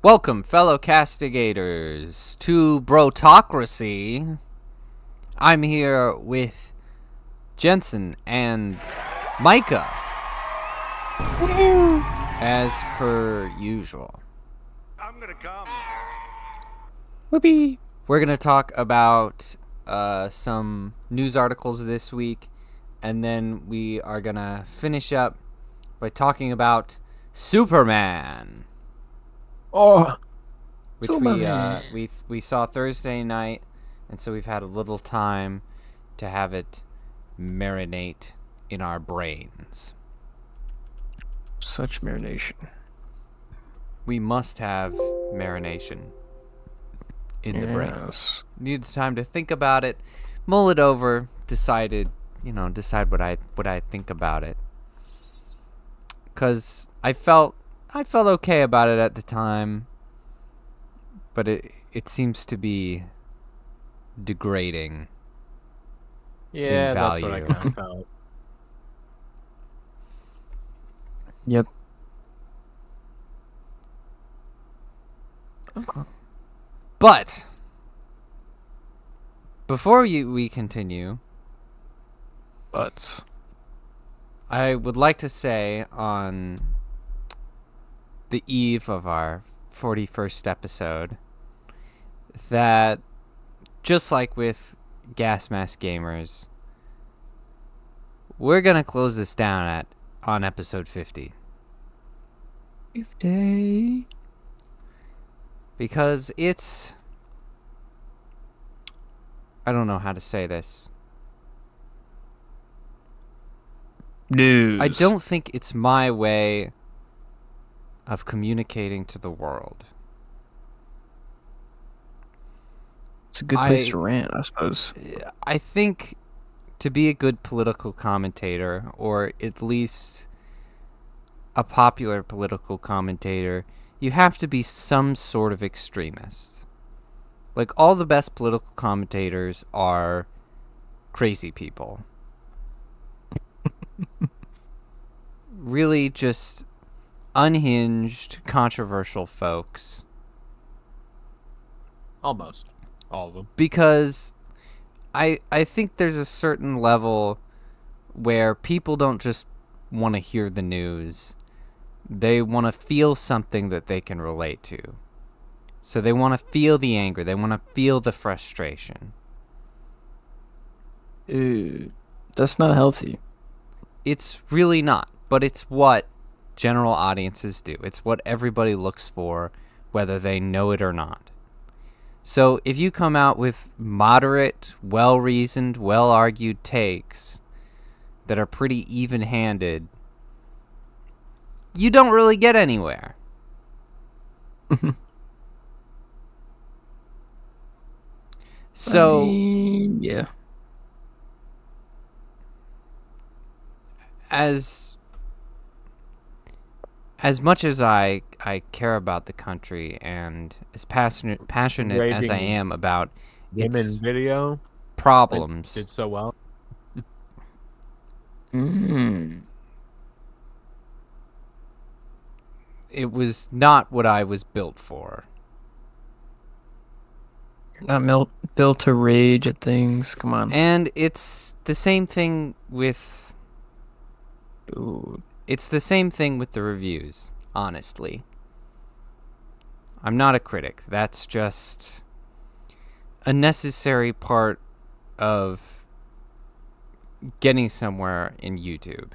Welcome, fellow castigators, to Brotocracy. I'm here with Jensen and Micah, as per usual. I'm gonna come. Whoopee. We're going to talk about some news articles this week, and then we are going to finish up by talking about Superman. Oh, Which Superman. we saw Thursday night, and so we've had a little time to have it marinate in our brains. Such marination. We must have marination in the brains. Yes. Need time to think about it, mull it over, decide what I think about it. 'Cause I felt okay about it at the time, but it seems to be degrading. Yeah, that's what I value. kind of felt. Yep. But before we continue, But I would like to say on the eve of our 41st episode that just like with Gas Mask Gamers, we're going to close this down on episode 50. 50. Because I don't know how to say this. News. I don't think it's my way of communicating to the world. It's a good place to rant, I suppose. I think to be a good political commentator, or at least a popular political commentator, you have to be some sort of extremist. Like, all the best political commentators are crazy people. Really just unhinged, controversial folks. Almost. All of them. Because I think there's a certain level where people don't just want to hear the news. They want to feel something that they can relate to. So they want to feel the anger. They want to feel the frustration. Ew. That's not healthy. It's really not. But it's what general audiences do. It's what everybody looks for, whether they know it or not. So if you come out with moderate, well-reasoned, well-argued takes that are pretty even-handed, you don't really get anywhere. So, yeah. as much as I care about the country and as passionate as I am about its Women video problems, did so well. it was not what I was built for. You're not built to rage at things. Come on. And it's the same thing with... Dude. It's the same thing with the reviews, honestly. I'm not a critic. That's just a necessary part of getting somewhere in YouTube.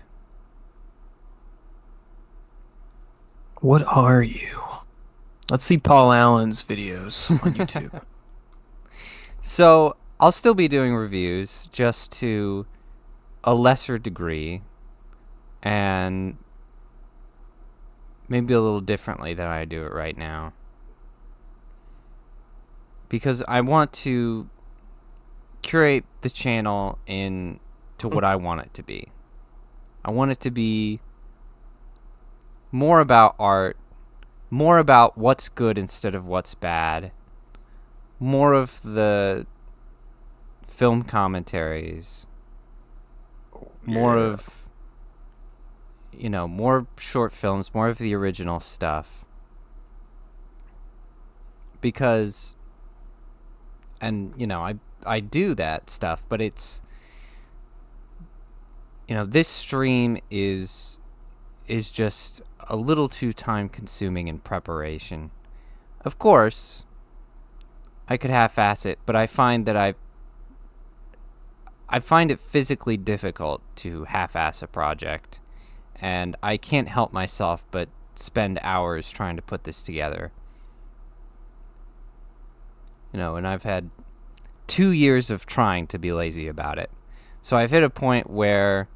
What are you? Let's see Paul Allen's videos on YouTube. So, I'll still be doing reviews, just to a lesser degree, and maybe a little differently than I do it right now. Because I want to curate the channel to what I want it to be. I want it to be more about art, more about what's good instead of what's bad, more of the film commentaries, more of, more short films, more of the original stuff. because, and I do that stuff, but it's, this stream is just a little too time consuming in preparation. Of course, I could half-ass it, but I find that I find it physically difficult to half-ass a project, and I can't help myself but spend hours trying to put this together. And I've had 2 years of trying to be lazy about it. So I've hit a point where,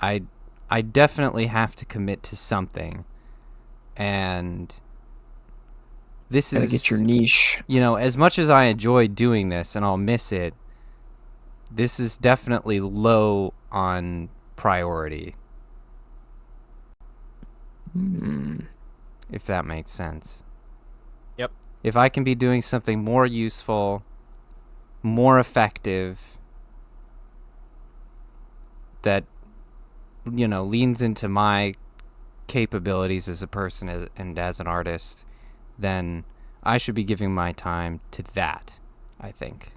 I definitely have to commit to something. And this Gotta is, get your niche. as much as I enjoy doing this and I'll miss it, this is definitely low on priority. If that makes sense. Yep. If I can be doing something more useful, more effective, that, leans into my capabilities as a person and as an artist, then I should be giving my time to that, I think.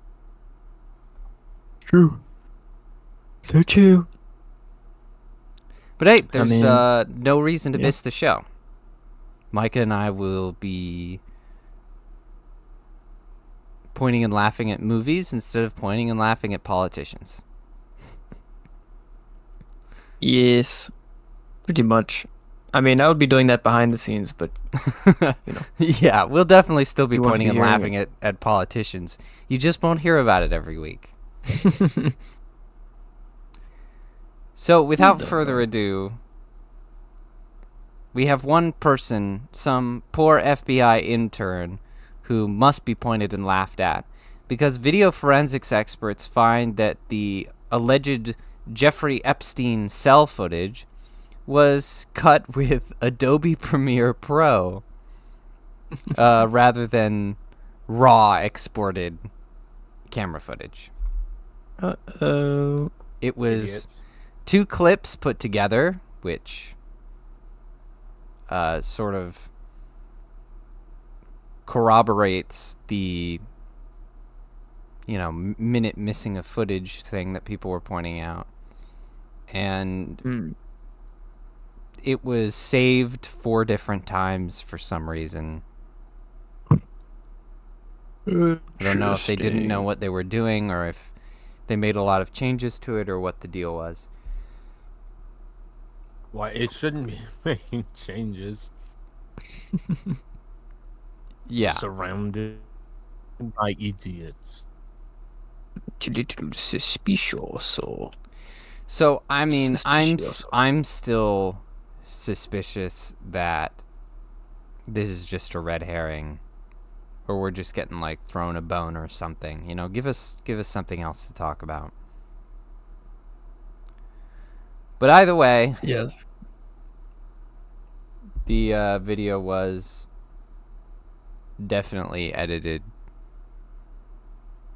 True. So true. But hey, there's no reason to miss the show. Micah and I will be pointing and laughing at movies instead of pointing and laughing at politicians. Yes, pretty much. I mean, I would be doing that behind the scenes, but Yeah, we'll definitely still be You won't pointing be and hearing laughing at politicians. You just won't hear about it every week. So, without further ado, we have one person, some poor FBI intern, who must be pointed and laughed at, because video forensics experts find that the alleged Jeffrey Epstein cell footage was cut with Adobe Premiere Pro rather than raw exported camera footage. Uh-oh. It was Idiots. 2 clips put together, which sort of corroborates the minute missing of footage thing that people were pointing out. And it was saved 4 different times for some reason. I don't know if they didn't know what they were doing or if they made a lot of changes to it or what the deal was. Why, it shouldn't be making changes. Yeah. Surrounded by idiots. A little suspicious. So I mean, Suspicious. I'm still suspicious that this is just a red herring, or we're just getting thrown a bone or something. Give us something else to talk about. But either way, Yes. the video was definitely edited,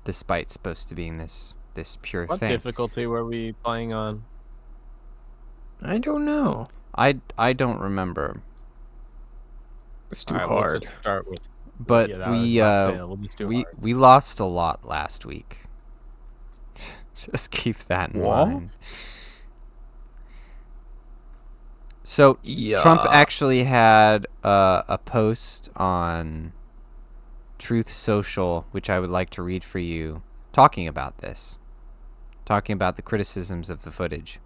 despite supposed to being this pure What thing. difficulty were we playing on? I don't know. I don't remember, It's too Alright, we'll hard. just start with. but Yeah, that was about to say, we'll just do hard. we lost a lot last week. Just keep that in What? mind. So Yeah. Trump actually had a post on Truth Social, which I would like to read for you, talking about this, talking about the criticisms of the footage.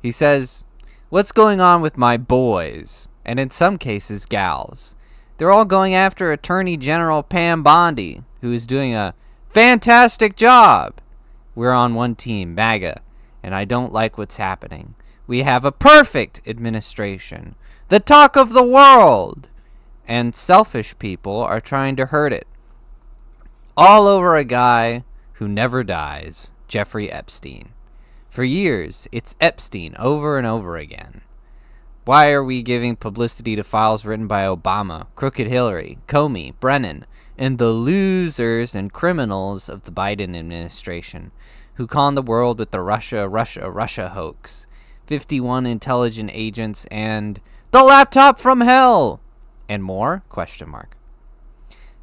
He says, "What's going on with my boys, and in some cases gals? They're all going after Attorney General Pam Bondi, who is doing a fantastic job. We're on one team, MAGA, and I don't like what's happening. We have a perfect administration, the talk of the world, and selfish people are trying to hurt it. All over a guy who never dies, Jeffrey Epstein. For years, it's Epstein over and over again. Why are we giving publicity to files written by Obama, Crooked Hillary, Comey, Brennan, and the losers and criminals of the Biden administration, who con the world with the Russia hoax? 51 intelligent agents, and the laptop from hell, and more? Question mark.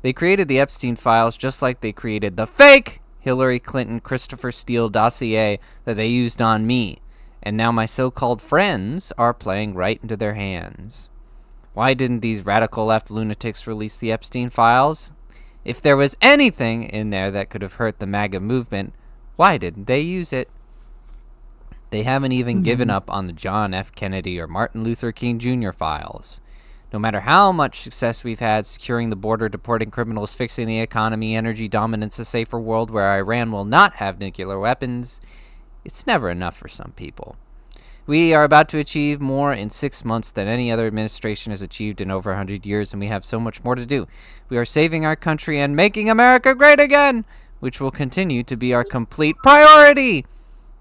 They created the Epstein files just like they created the fake Hillary Clinton Christopher Steele dossier that they used on me, and now my so-called friends are playing right into their hands. Why didn't these radical left lunatics release the Epstein files? If there was anything in there that could have hurt the MAGA movement, why didn't they use it? They haven't even given up on the John F. Kennedy or Martin Luther King Jr. files. No matter how much success we've had securing the border, deporting criminals, fixing the economy, energy dominance, a safer world where Iran will not have nuclear weapons, it's never enough for some people. We are about to achieve more in 6 months than any other administration has achieved in over 100 years, and we have so much more to do. We are saving our country and making America great again, which will continue to be our complete priority.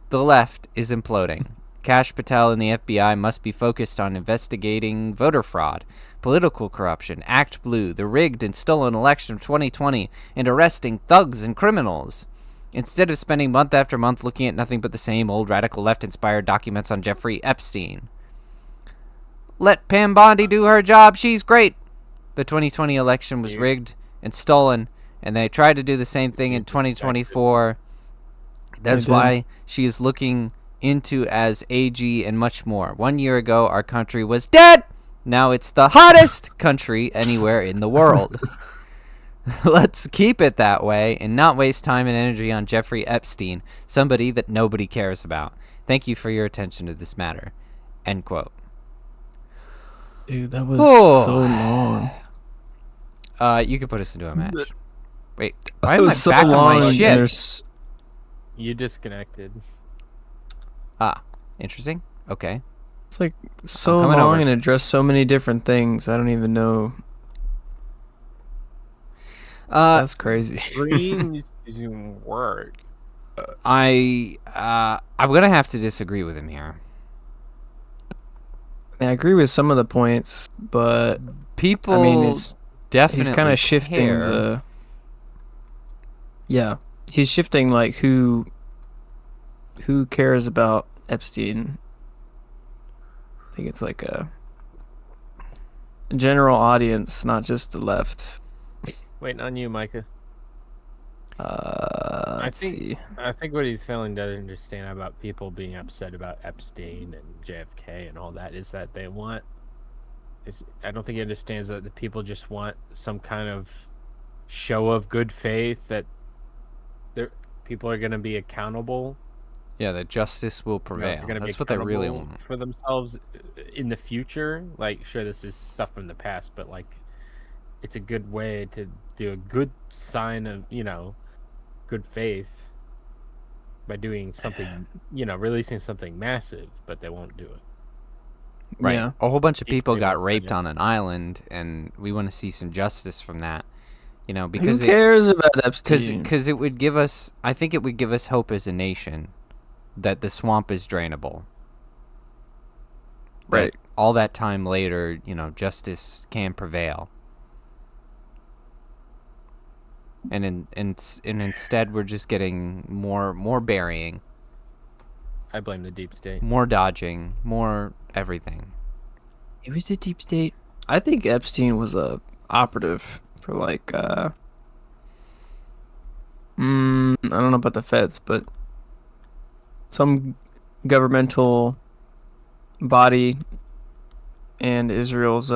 The left is imploding. Kash Patel and the FBI must be focused on investigating voter fraud, political corruption, Act Blue, the rigged and stolen election of 2020, and arresting thugs and criminals. Instead of spending month after month looking at nothing but the same old radical left-inspired documents on Jeffrey Epstein. Let Pam Bondi do her job. She's great. The 2020 election was rigged and stolen, and they tried to do the same thing in 2024. That's why she is looking into as AG and much more. 1 year ago, our country was dead. Now it's the hottest country anywhere in the world. Let's keep it that way and not waste time and energy on Jeffrey Epstein, somebody that nobody cares about. Thank you for your attention to this matter. End quote. Dude, that was so long. You can put us into a match. Wait, why am I so back on my shit? You disconnected. Ah, interesting. Okay. It's like so long and addressed so many different things. I don't even know. That's crazy. Green doesn't work. I'm gonna have to disagree with him here. I agree with some of the points, but people, I mean, it's definitely he's kind of shifting the. Yeah, he's shifting like who cares about Epstein. I think it's like a general audience, not just the left. Waiting on you, Micah. I think what he's failing to understand about people being upset about Epstein and JFK and all that is that they want. I don't think he understands that the people just want some kind of show of good faith that people are going to be accountable. Yeah, that justice will prevail. That's what they really want for themselves in the future. Like, sure, this is stuff from the past, but like, it's a good way to do a good sign of, good faith by doing something, releasing something massive, but they won't do it. Right. Yeah. A whole bunch of people got raped on an island, and we want to see some justice from that. Because who cares about Epstein? Because it would give us, I think it would give us hope as a nation that the swamp is drainable. Right. But all that time later, justice can prevail. And instead, we're just getting more burying. I blame the deep state. More dodging, more everything. It was the deep state. I think Epstein was a operative for like I don't know about the feds, but some governmental body and Israel's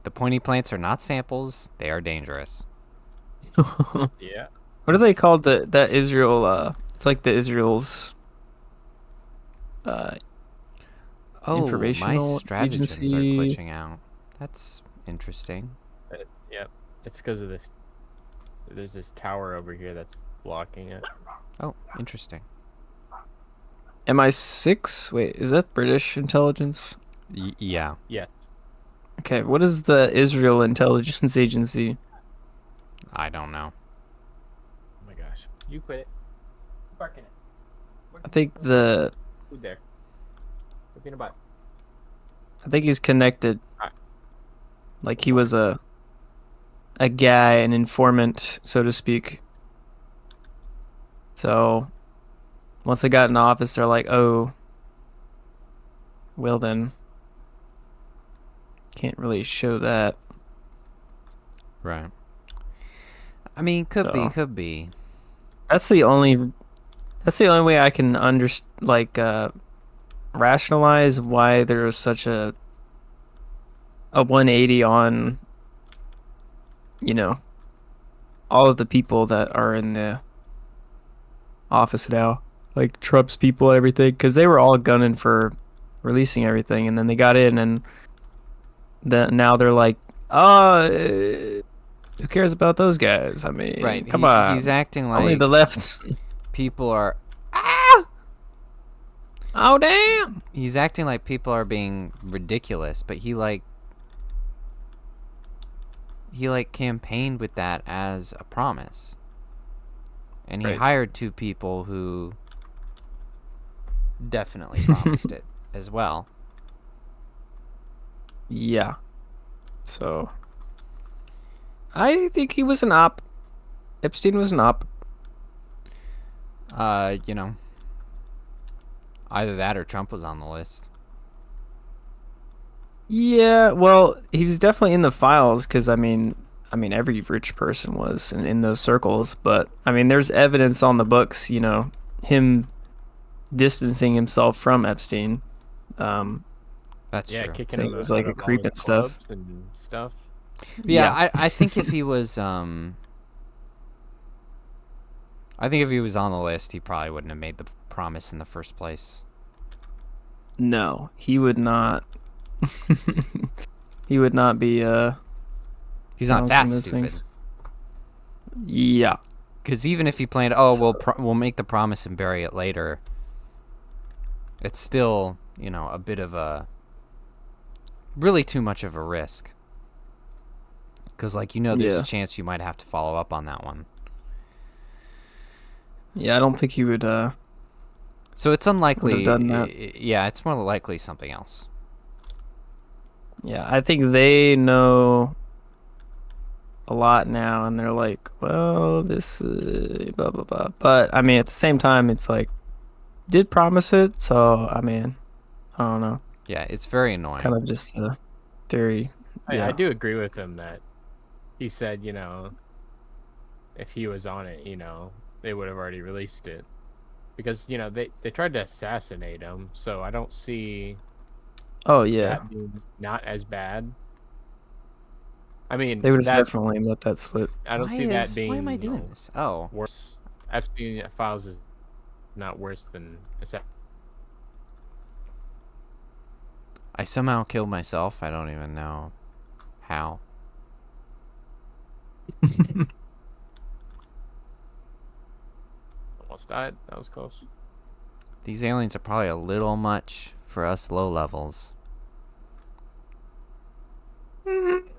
The pointy plants are not samples, they are dangerous. Yeah. What are they called? That Israel it's like the Israel's informational my stratagems agency. are glitching out. That's interesting. Yep. It's because of this. There's this tower over here that's blocking it. Oh, interesting. MI6? Wait, is that British intelligence? Yeah. Yes. Okay, what is the Israel intelligence agency? I don't know. Oh my gosh. You quit it. Barking it. I think the Food there. Look in a butt. I think he's connected. Alright. Like he was a guy, an informant, so to speak. So once they got in office, they're like, oh, well then, can't really show that. Right. I mean, could be, So- could be. That's the only way I can rationalize why there was such a 180 on, you know, all of the people that are in the office now, like Trump's people, everything, because they were all gunning for releasing everything, and then they got in, and now they're like, oh, who cares about those guys? I mean, Right. come on. He's acting Only like the left. people are. Oh damn! He's acting like people are being ridiculous, but he campaigned with that as a promise. And he Right. hired 2 people who definitely promised it as well. Yeah. So, I think he was an op. Epstein was an op. You know, either that or Trump was on the list. Yeah, well, he was definitely in the files because I mean, every rich person was in those circles. But I mean, there's evidence on the books, you know, him distancing himself from Epstein. That's Yeah, true. kicking So him it was out like a of all creep the and stuff. clubs and stuff. Yeah, I think if he was I think if he was on the list, he probably wouldn't have made the promise in the first place. No, he would not. He would not be. He's not announcing that those stupid. things. Yeah. Because even if he planned, we'll make the promise and bury it later, it's still, you know, a bit of a really too much of a risk. Because, like, you know, there's Yeah. a chance you might have to follow up on that one. Yeah, I don't think he would. So it's unlikely. done that. Yeah, it's more likely something else. Yeah, I think they know a lot now, and they're like, well, this blah blah blah. But I mean, at the same time, it's like, did promise it, so I mean, I don't know. Yeah, it's very annoying. Kind of just a very. I do agree with him that he said, you know, if he was on it, you know, they would have already released it. Because, you know, they tried to assassinate him, so I don't see Oh yeah, that being not as bad. I mean, they would have that, definitely let that slip. I don't see that being Why am I you doing know, this? Oh, worse. Epstein files is not worse than I somehow killed myself. I don't even know how. almost died. That was close. These aliens are probably a little much for us low levels.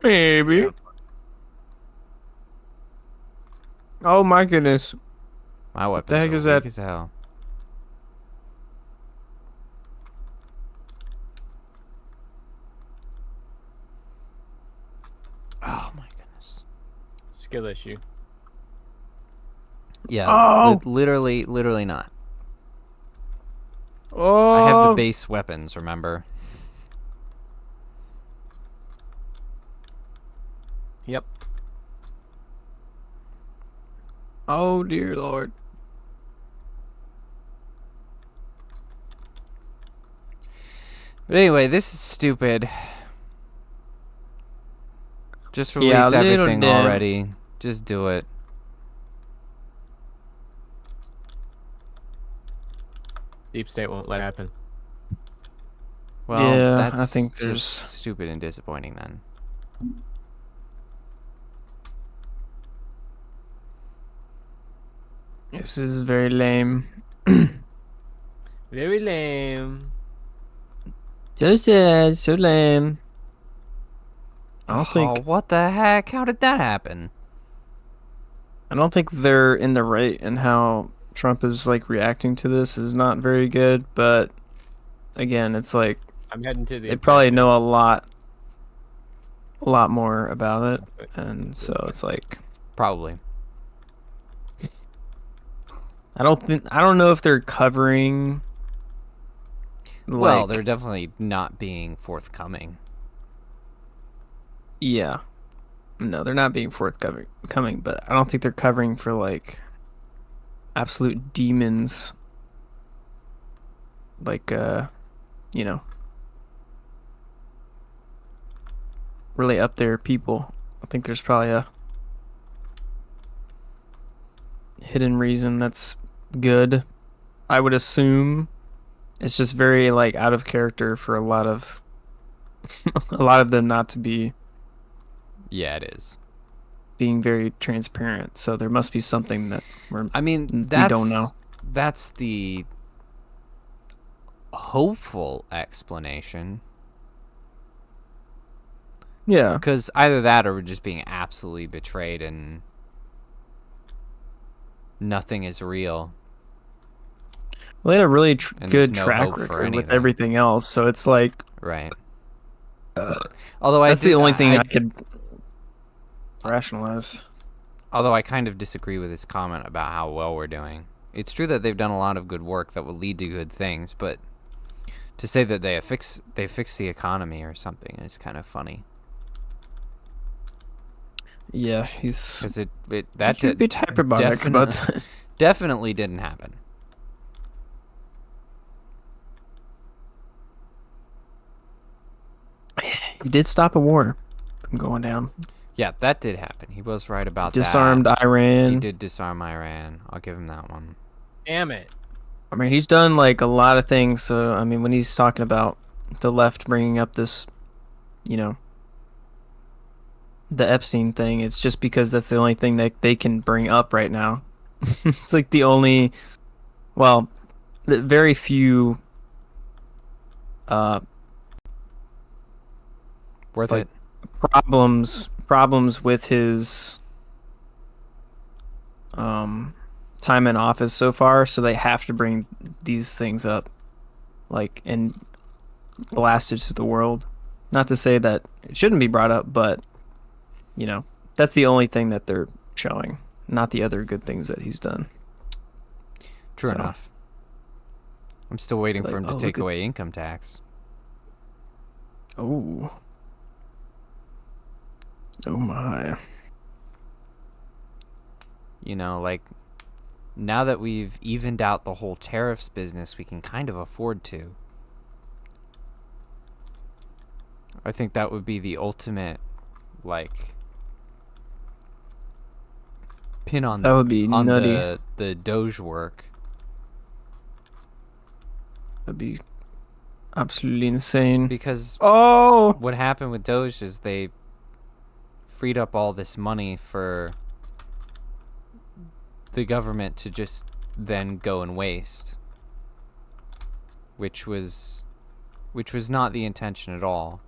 Maybe. Yeah. Oh my goodness. My weapons the heck are is weak that? as hell. Oh my goodness. Skill issue. Yeah, Oh! literally not. Oh. I have the base weapons, remember? Yep. Oh dear Lord. But anyway, this is stupid. Just release Yeah, little everything damn. already. Just do it. Deep State won't let it happen. Well, Yeah, that's I think just there's- stupid and disappointing then. This is very lame. Very lame. So sad, so lame. I don't Oh, think what the heck? How did that happen? they're in the right, and how Trump is like reacting to this is not very good, but again, it's like I'm heading to the. they probably know a lot more about it, and so it's like Probably. I don't know if they're covering. Well, Like, they're definitely not being forthcoming. yeah, no, they're not being forthcoming, but I don't think they're covering for like absolute demons. Like, you know, really up there people. I think there's probably a hidden reason that's good. I would assume it's just very like out of character for a lot of a lot of them not to be Yeah, it is. being very transparent. So there must be something that I mean, we don't know. That's the hopeful explanation. Yeah. Because either that or we're just being absolutely betrayed and nothing is real. Well, they had a really And good there's no track hope for record with anything. everything else. So it's like, Right. Although that's the only thing I could rationalize. Although I kind of disagree with his comment about how well we're doing. It's true that they've done a lot of good work that will lead to good things, but to say that they fix the economy or something is kind of funny. Yeah, he's Because that that should be hyperbolic about that. definitely didn't happen. He did stop a war from going down. Yeah, that did happen. He was right about Disarmed that. Iran. He did disarm Iran. I'll give him that one. Damn it. I mean, he's done like a lot of things. So I mean, when he's talking about the left bringing up this, you know, the Epstein thing, it's just because that's the only thing that they can bring up right now. It's like the only, well, the very few Worth like, it. problems with his time in office so far, so they have to bring these things up, like, and blast it to the world. Not to say that it shouldn't be brought up, but you know, that's the only thing that they're showing, not the other good things that he's done. True So, enough. I'm still waiting like, for him to oh, take look at- away income tax. Oh. Oh my. You know, like, now that we've evened out the whole tariffs business, we can kind of afford to. I think that would be the ultimate, like, pin on That would be on nutty. the Doge work. That'd be absolutely insane. Because Oh, what happened with Doge is they freed up all this money for the government to just then go and waste, which was not the intention at all.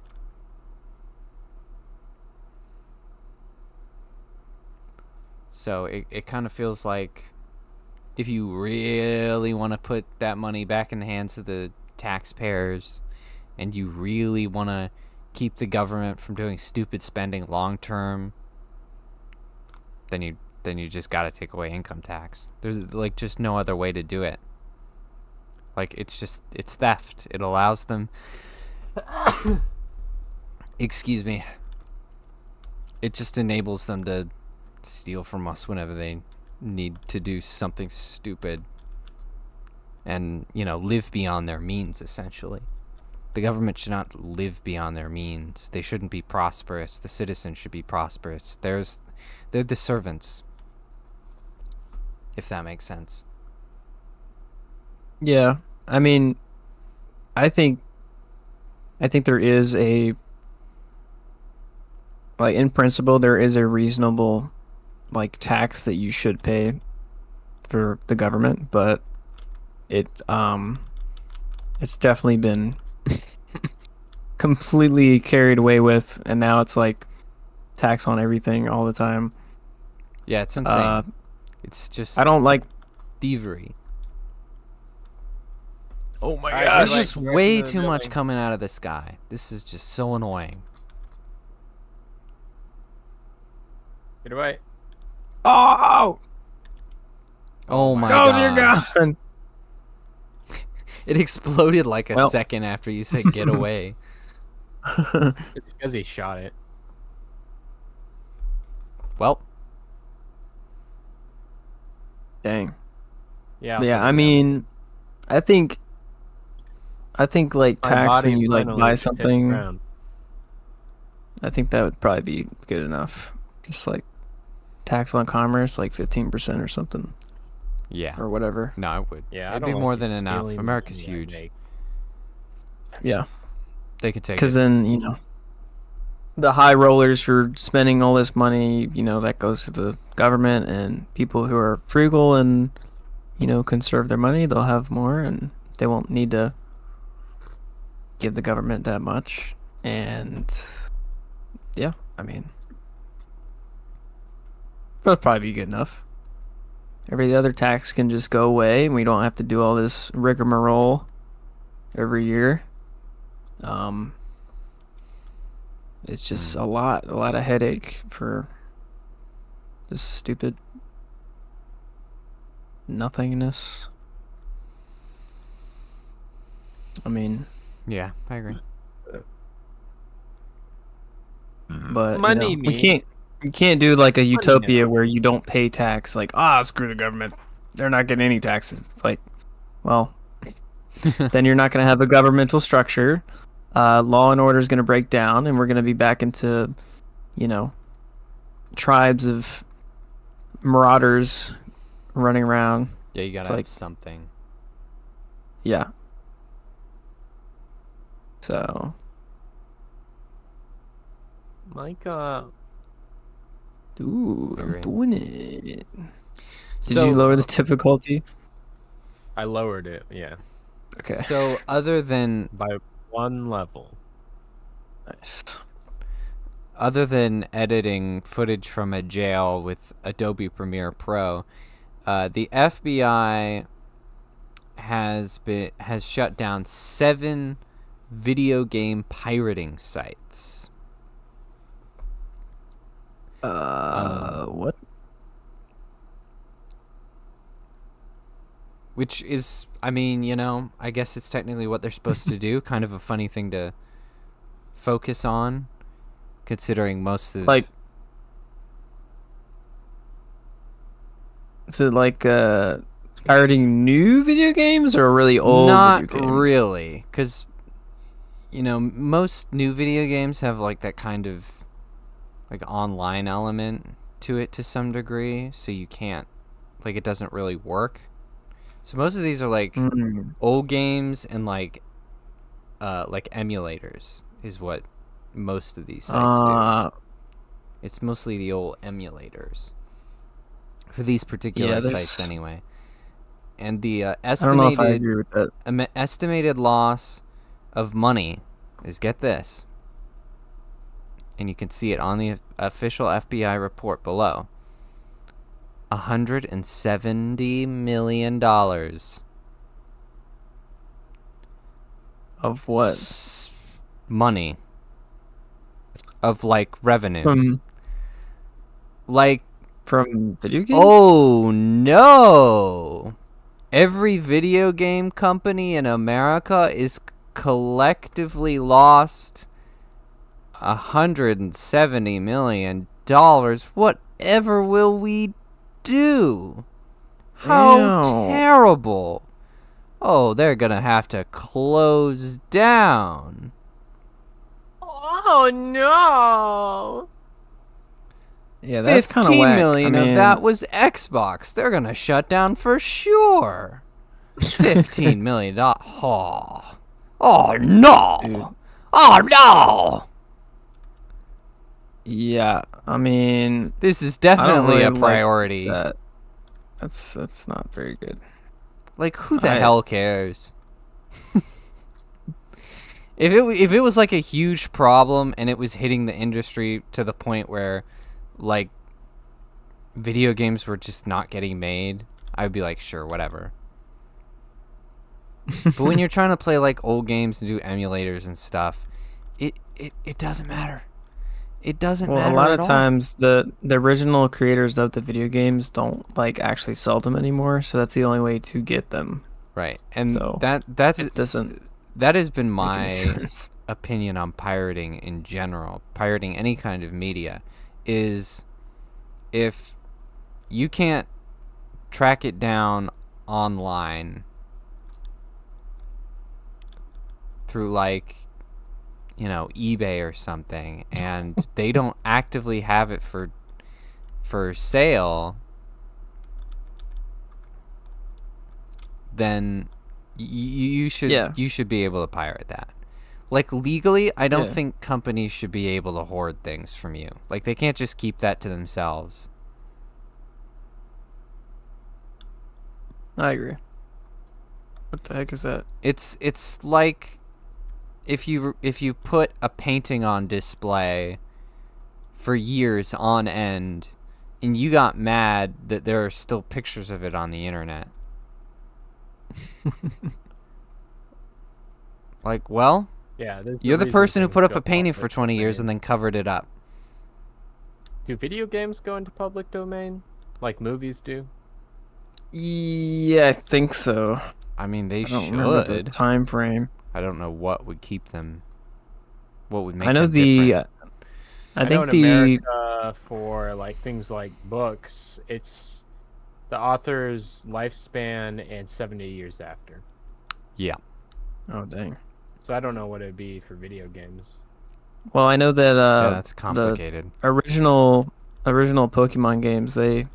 So it kind of feels like if you really want to put that money back in the hands of the taxpayers and you really want to keep the government from doing stupid spending long term, then you just got to take away income tax. There's like just no other way to do it. Like it's theft. It allows them excuse me. It just enables them to steal from us whenever they need to do something stupid and, you know, live beyond their means, essentially. The government should not live beyond their means. They shouldn't be prosperous. The citizens should be prosperous. They're the servants, if that makes sense. yeah. I mean, I think there is a, like, in principle there is a reasonable, like, tax that you should pay for the government, but it's definitely been completely carried away with, and now it's like tax on everything all the time. Yeah, it's insane. It's just I don't like. thievery. Oh my I There's like just where way the too much building- coming out of the sky. This is just so annoying. Get away. Oh, Oh my Oh, dear gosh. God. It exploded like a Well. second after you said get away. It's because he shot it. Well, Dang. Yeah. I'll Yeah, put it I down. mean, I think like My tax body when you like finally buy just hit the something. ground. I think that would probably be good enough. Just like tax on commerce, like 15% or something, yeah. or whatever. No, it would. Yeah, I It'd don't be want more people than enough. stealing the America's money I huge. make. Yeah, They could take because it. then the high rollers for spending all this money, that goes to the government, and people who are frugal and conserve their money, they'll have more, and they won't need to give the government that much. And yeah, I mean, that'll probably be good enough. Every other tax can just go away, and we don't have to do all this rigmarole every year. It's just a lot of headache for this stupid nothingness. I mean, Yeah, I agree. but Money, we can't do like a utopia where you don't pay tax. Like, screw the government, they're not getting any taxes. It's like, well, then you're not going to have a governmental structure. Law and order is going to break down, and we're going to be back into, tribes of marauders running around. Yeah, you gotta It's have like- something. Yeah. So, Micah. I'm Agree. doing it. Did So- you lower the difficulty? I lowered it, yeah, Okay. So other than by 1 level. Nice. editing footage from a jail with Adobe Premiere Pro, the FBI has shut down 7 video game pirating sites. What? Which is, I mean, I guess it's technically what they're supposed to do. Kind of a funny thing to focus on, considering most of Like, is it like pirating new video games or really old not video games? really, because most new video games have like that kind of like online element to it to some degree, so you can't, like, it doesn't really work. So most of these are like old games and like emulators is what most of these sites do. It's mostly the old emulators for these particular sites anyway. And the I don't know if I agree with that. estimated loss of money is, get this, and you can see it on the official FBI report below, $170 million. Of what? Money. Of like revenue. From video games? Oh no! Every video game company in America is collectively lost $170 million. Whatever will we do? How Ew. terrible! Oh, they're gonna have to close down. Oh no! Yeah, that's kind of 15 whack. million I mean, of that was Xbox. They're gonna shut down for sure. $15 million. Oh. Oh no! Dude. Oh no! Yeah, I mean, This is I don't definitely really a like priority. that. That's not very good. Like, who the I- hell cares? If it was like a huge problem and it was hitting the industry to the point where, like, video games were just not getting made, I would be like, sure, whatever. But when you're trying to play like old games and do emulators and stuff, it doesn't matter. It doesn't Well, a matter lot at of all. times the original creators of the video games don't like actually sell them anymore, so that's the only way to get them. Right. And So it doesn't that has been make any my sense. opinion on pirating in general. Pirating any kind of media is if you can't track it down online through like eBay or something, and they don't actively have it for sale, then you Yeah. should be able to pirate that. Like legally, I don't Yeah. think companies should be able to hoard things from you. Like they can't just keep that to themselves. I agree. What the heck is that? It's like if you put a painting on display for years on end and you got mad that there are still pictures of it on the internet. Like, well, Yeah, there's you're a the reason person who things put up go a painting for public 20 years and domain. then covered it up. Do video games go into public domain like movies do? Yeah, I think so. I mean, they I don't remember the should. time frame. I don't know what would keep them, what would I make know them different. I I know think in the America for like things like books, it's the author's lifespan and 70 years after. Yeah. oh dang. So I don't know what it'd be for video games. Well, I know that Yeah, that's the complicated. original Pokemon games, I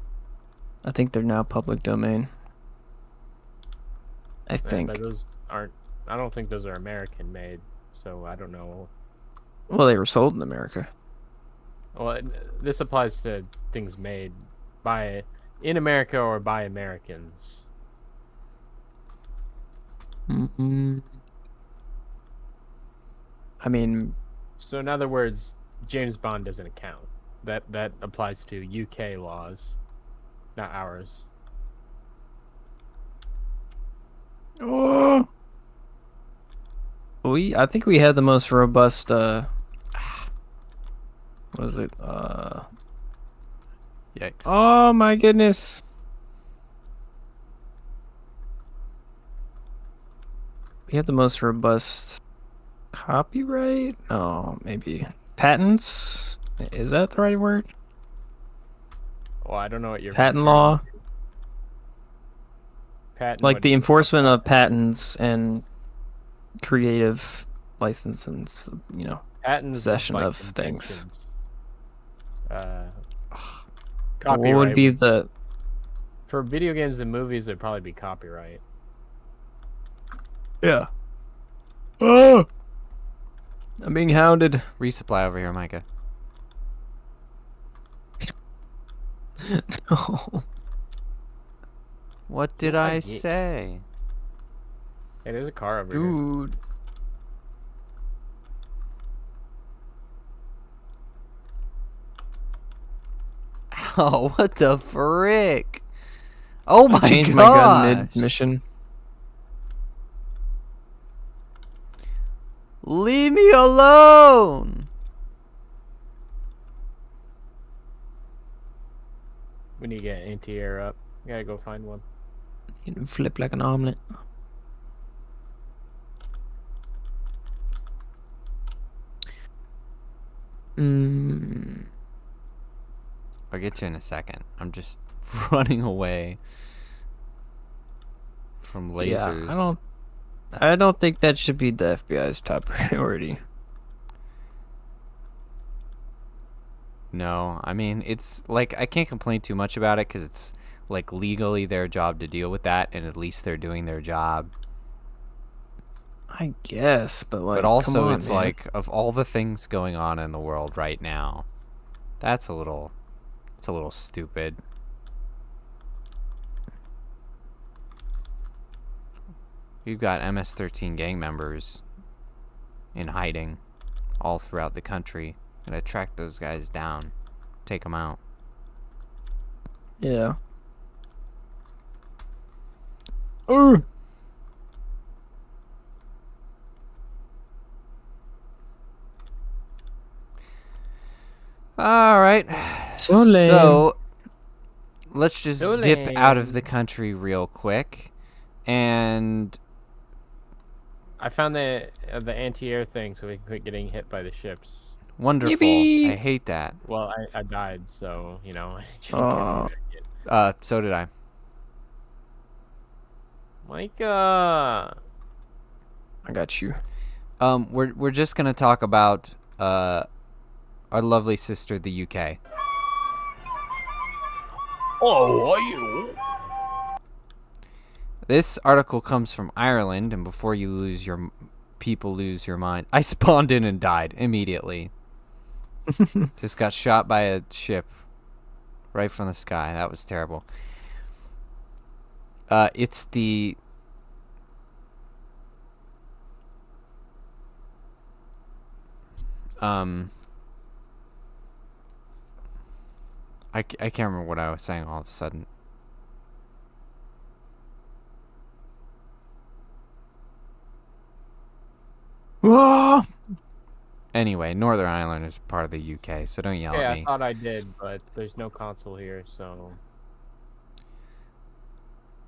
think they're now public domain. I Yeah, think. but those aren't. I don't think those are American made. So I don't know. Well, they were sold in America. Well, this applies to things made in America or by Americans. Mm-mm. I mean, So in other words, James Bond doesn't count. That applies to UK laws, not ours. oh, I think we had the most robust. What is it? Yikes. Oh my goodness. We had the most robust copyright? Oh, maybe patents? Is that the right word? Well, I don't know what you're Patent referring law? to. Patent, Like what the do you- enforcement of patents and creative licenses, patents is possession like of things. inventions. Uh, What would copyright be the for video games and movies? It'd probably be copyright. Yeah. Oh! I'm being hounded. Resupply over here, Micah. No. What did I say? Hey, there's a car over here. Dude. Oh, what the frick? Oh my I changed my god! gun mid-mission. Leave me alone! We need to get anti-air up. We gotta go find one. You can flip like an omelet. Mm. I'll get you in a second. I'm just running away from lasers. Yeah, I don't think that should be the FBI's top priority. No, I mean, it's like I can't complain too much about it because it's like legally their job to deal with that, and at least they're doing their job. I guess, but like, But also, come on, it's man. like of all the things going on in the world right now, it's a little stupid. You've got MS-13 gang members in hiding all throughout the country. Gonna track those guys down, take them out. Yeah. Oh. All right. So lame. So let's just So dip out of lame. the country real quick, and I found the anti-air thing, so we can quit getting hit by the ships. wonderful. Yippee! I hate that. Well, I died, so you know. Aw. So did I. Micah. I got you. We're just gonna talk about our lovely sister, the UK. Oh, are you? This article comes from Ireland, and before you lose your people lose your mind, I spawned in and died immediately. Just got shot by a ship right from the sky. That was terrible. It's the I can't remember what I was saying all of a sudden. Whoa! Anyway, Northern Ireland is part of the UK, so don't yell Yeah, at I me. thought I did, but there's no console here, so.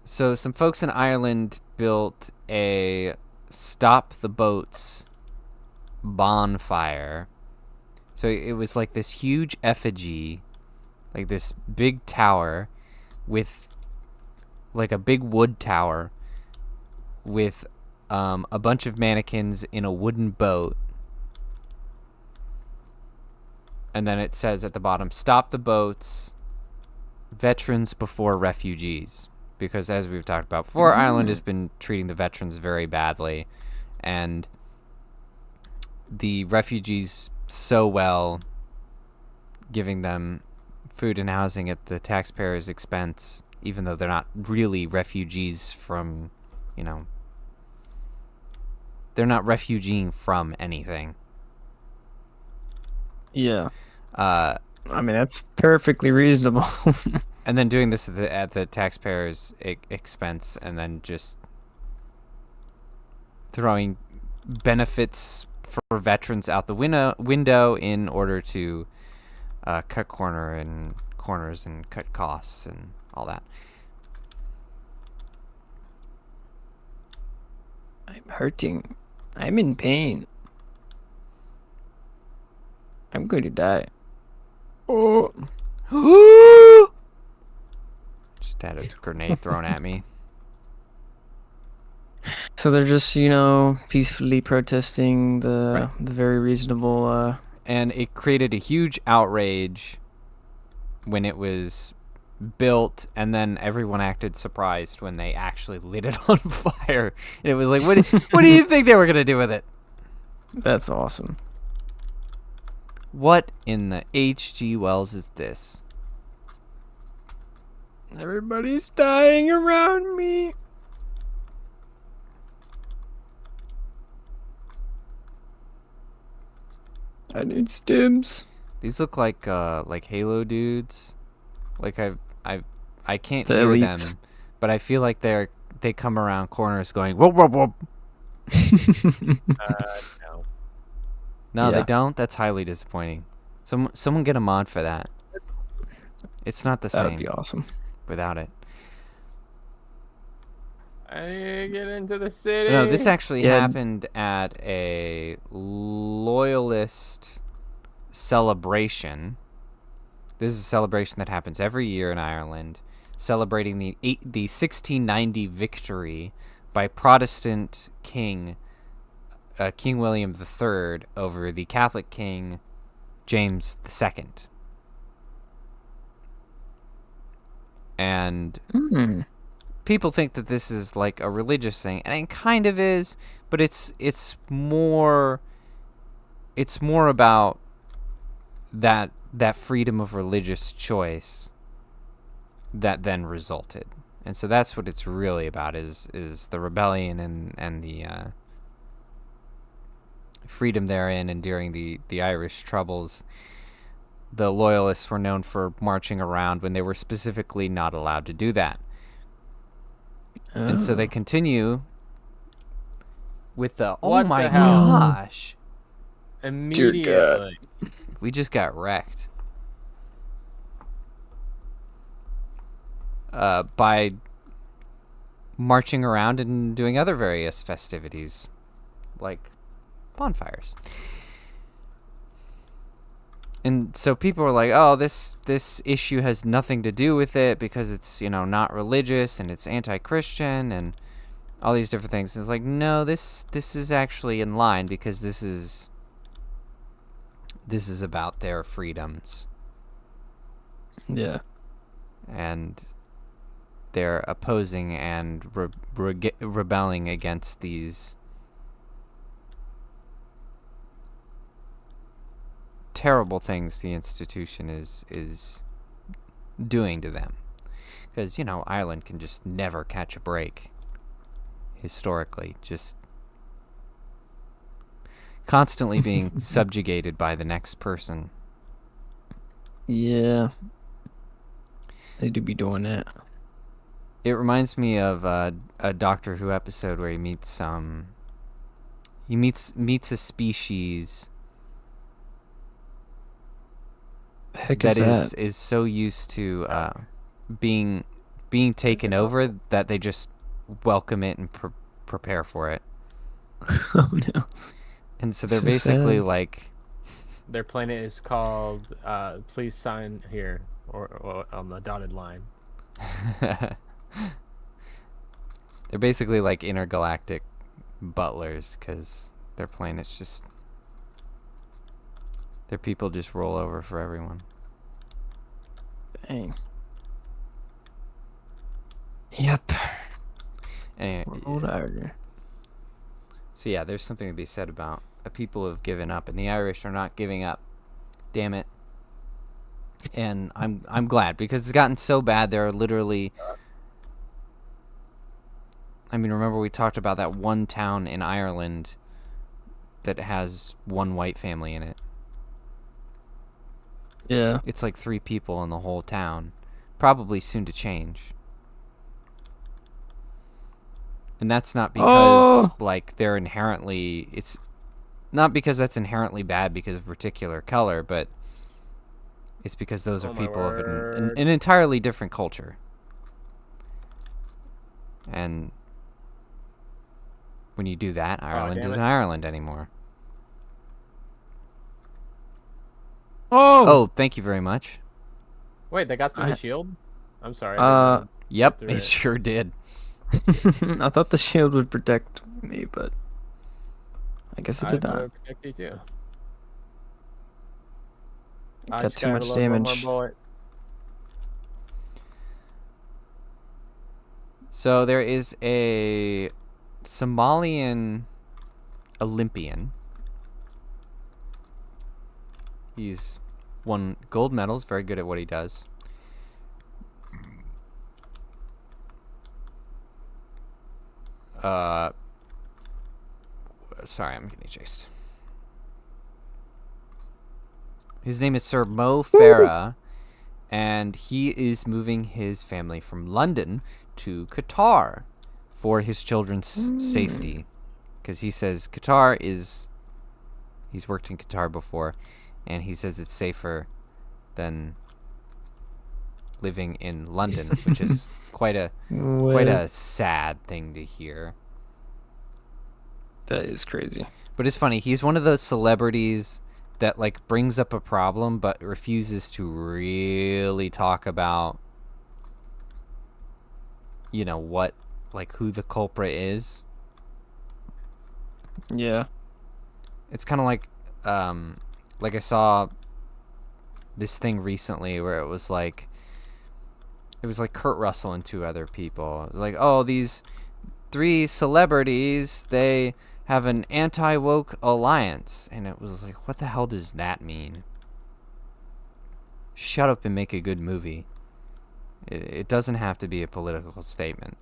So some folks in Ireland built a stop the boats bonfire. So it was like this huge effigy, like this big tower with like a big wood tower with a bunch of mannequins in a wooden boat. And then it says at the bottom, stop the boats, veterans before refugees. Because as we've talked about before, Ireland has been treating the veterans very badly. And the refugees so well, giving them food and housing at the taxpayers' expense, even though they're not really refugees from, you know, they're not refugeeing from anything. Yeah. I mean, that's perfectly reasonable. And then doing this at the taxpayers' expense, and then just throwing benefits for veterans out the window in order to cut corners and cut costs and all that. I'm hurting. I'm in pain. I'm going to die. Oh. Just had a grenade thrown at me. So they're just, peacefully protesting the very reasonable. And it created a huge outrage when it was built, and then everyone acted surprised when they actually lit it on fire. And it was like, what do you think they were gonna do with it? That's awesome. What in the H.G. Wells is this? Everybody's dying around me. I need stims. These look like Halo dudes. Like I can't The hear elites. them, but I feel like they come around corners going whoop whoop whoop. No. No, Yeah. they don't. That's highly disappointing. Someone get a mod for that. It's not the That would same be awesome. without it. I get into the city. No, this actually Yeah. happened at a loyalist celebration. This is a celebration that happens every year in Ireland, celebrating the 1690 victory by Protestant King William III over the Catholic King James II. And people think that this is like a religious thing, and it kind of is, but it's more about that freedom of religious choice that then resulted. And so that's what it's really about, is the rebellion and the freedom therein. And during the Irish Troubles, the loyalists were known for marching around when they were specifically not allowed to do that. And so they continue with the What my the hell? gosh, Immediately. we just got wrecked. by marching around and doing other various festivities, like bonfires. And so people are like, oh, this issue has nothing to do with it because it's, not religious and it's anti-Christian and all these different things. And it's like, no, this is actually in line because this is about their freedoms. Yeah. And they're opposing and rebelling against these terrible things the institution is doing to them. Because, Ireland can just never catch a break. Historically, just constantly being subjugated by the next person. Yeah. They do be doing that. It reminds me of a Doctor Who episode where he meets a species Heck that is is so used to being taken over that they just welcome it and prepare for it. Oh no. And so they're So basically sad. like, Their planet is called please sign here or on the dotted line. they're basically like intergalactic butlers because their planet's just, their people just roll over for everyone. Dang. Yep. Anyway, Old Irish. so yeah, there's something to be said about a people who have given up, and the Irish are not giving up. Damn it. And I'm glad, because it's gotten so bad. There are literally, remember we talked about that one town in Ireland that has one white family in it. Yeah. It's like 3 people in the whole town. Probably soon to change. And that's not because they're inherently, it's not because that's inherently bad because of particular color, but it's because those are people of an entirely different culture. And when you do that, Ireland isn't Ireland anymore. Oh, thank you very much. Wait, they got through the shield? I'm sorry. Yep, it sure did. I thought the shield would protect me, but I guess it did thought not. it would protect you too. Got too much damage. So there is a Somalian Olympian. He's won gold medals, very good at what he does. Sorry, I'm getting chased. His name is Sir Mo Farah, and he is moving his family from London to Qatar for his children's safety. Because he says Qatar is... He's worked in Qatar before, and he says it's safer than living in London, which is quite a sad thing to hear. That is crazy. But it's funny. He's one of those celebrities that brings up a problem but refuses to really talk about, what, who the culprit is. Yeah. It's kind of like I saw this thing recently where it was like Kurt Russell and 2 other people. It was like, oh, these 3 celebrities, they have an anti-woke alliance. And it was like, what the hell does that mean? Shut up and make a good movie. It doesn't have to be a political statement.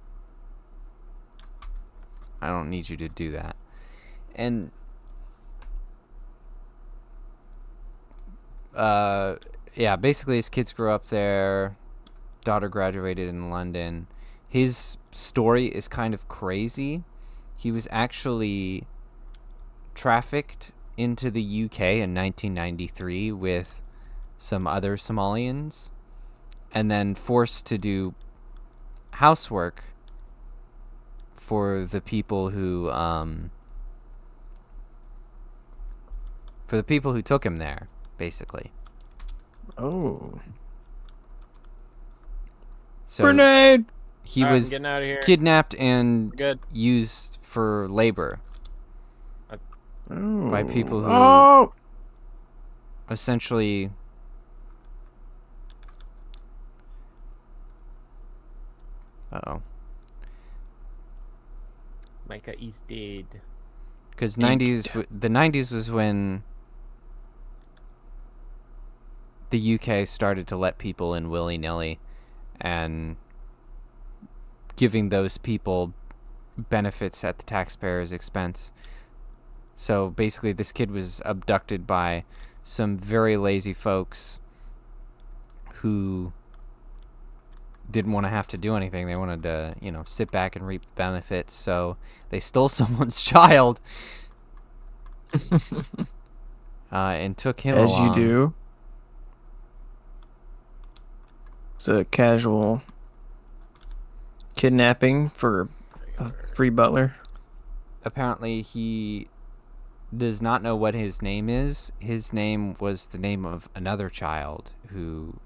I don't need you to do that. And basically his kids grew up there. Daughter graduated in London. His story is kind of crazy. He was actually trafficked into the UK in 1993 with some other Somalians, and then forced to do housework for the people who took him there, basically. Oh. So Grenade! he Alright, I'm was getting out of here. kidnapped and Good. used for labor Oh. by people who Oh! essentially uh-oh. Micah is dead. Because the 90s was when the UK started to let people in willy-nilly and giving those people benefits at the taxpayer's expense. So basically this kid was abducted by some very lazy folks who didn't want to have to do anything. They wanted to, sit back and reap the benefits. So they stole someone's child and took him As along. you do. It's a casual kidnapping for a free butler. Apparently he does not know what his name is. His name was the name of another child who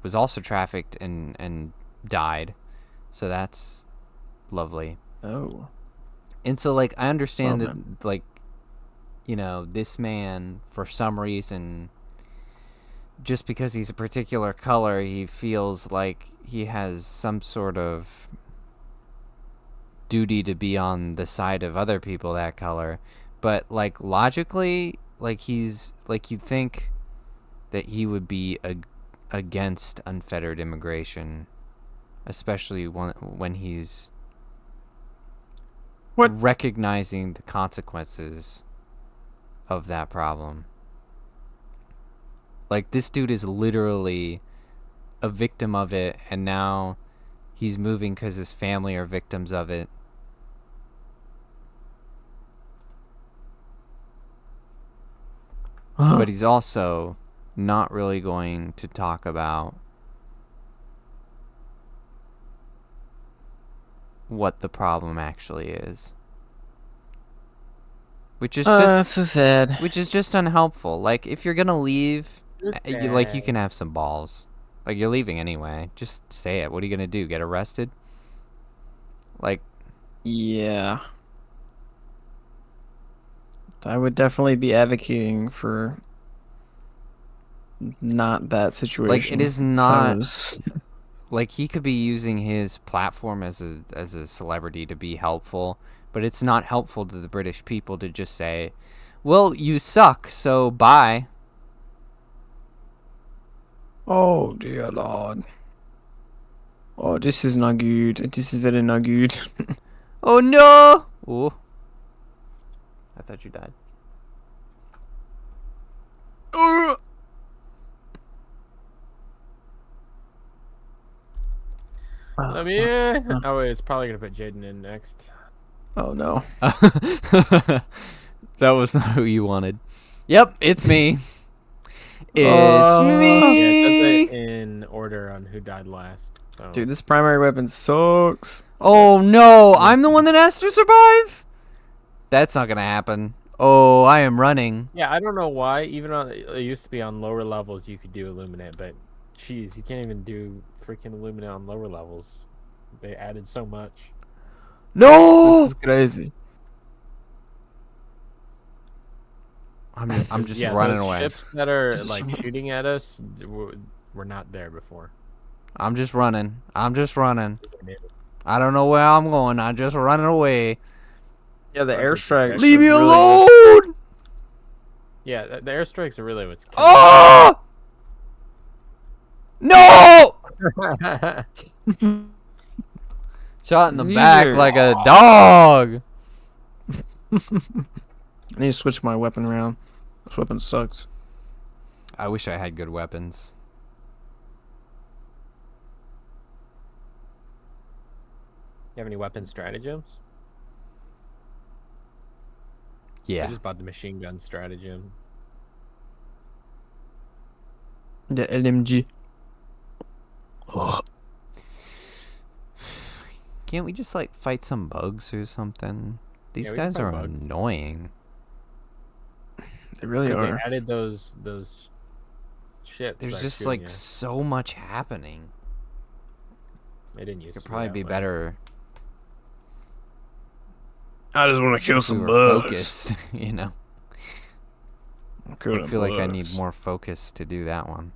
was also trafficked and died. So that's lovely. Oh. And so, like, I understand Well, that, like, this man, for some reason, just because he's a particular color, he feels like he has some sort of duty to be on the side of other people that color. But, like, logically, like, he's, like, you'd think that he would be against unfettered immigration, especially when he's recognizing the consequences of that problem. Like, this dude is literally a victim of it, and now he's moving because his family are victims of it. But he's also not really going to talk about what the problem actually is. Which is that's so sad. Which is just unhelpful. Like, if you're gonna leave, you can have some balls. Like, you're leaving anyway. Just say it. What are you gonna do? Get arrested? Like, Yeah. I would definitely be advocating for not that situation. like, it is if I not was- like, he could be using his platform as a celebrity to be helpful, but it's not helpful to the British people to just say, well, you suck, so bye. Oh dear Lord. Oh, this is not good. This is very not good. Oh no! Oh, I thought you died. Let me in. Oh wait, it's probably gonna put Jaeden in next. Oh no. That was not who you wanted. Yep, it's me. It's Yeah, me. it does it in order on who died last. So Dude, this primary weapon sucks. Oh no, I'm the one that has to survive? That's not gonna happen. Oh, I am running. yeah, I don't know why. Even on it used to be on lower levels, you could do Illuminate, but jeez, you can't even do freaking Illuminate on lower levels. They added so much. No! This is crazy. I'm just Yeah, running those away. ships that are like shooting at us were not there before. I'm just running. I don't know where I'm going. I'm just running away. Yeah, the Okay, airstrikes. Leave me really alone! Yeah, the airstrikes are really what's killing Oh! No! Shot in the back Neither. like a dog. I need to switch my weapon around. This weapon sucks. I wish I had good weapons. You have any weapon stratagems? I Yeah. just bought the machine gun stratagem. The LMG. Oh. Can't we just like fight some bugs or something? These we can guys fight are bugs. annoying. They really 'Cause are. They added those ships. There's that are just shooting like us. so much happening. They didn't use Could to probably that be way. better I just want to kill if we some were bugs. focused. You know, Kill I feel like I need bugs. more focus to do that one.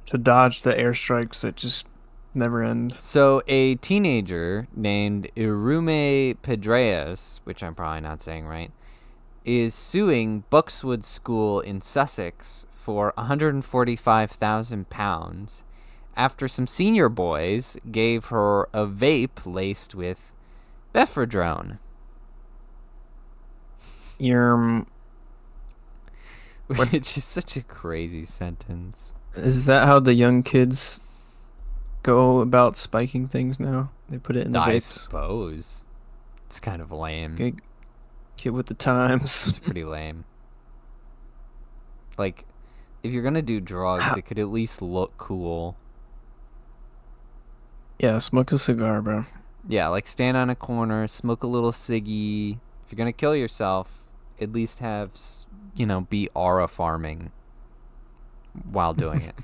To dodge the airstrikes that just never end. So a teenager named Irume Pedreas, which I'm probably not saying right, is suing Buxwood School in Sussex for £145,000 after some senior boys gave her a vape laced with Befedrone. Which is such a crazy sentence. Is that how the young kids go about spiking things now? They put it in the I vapes. suppose. It's kind of lame. Get with the times. It's pretty lame. Like, if you're gonna do drugs, it could at least look cool. Yeah, smoke a cigar, bro. Yeah, like stand on a corner, smoke a little ciggy. If you're gonna kill yourself, at least have, be aura farming while doing it.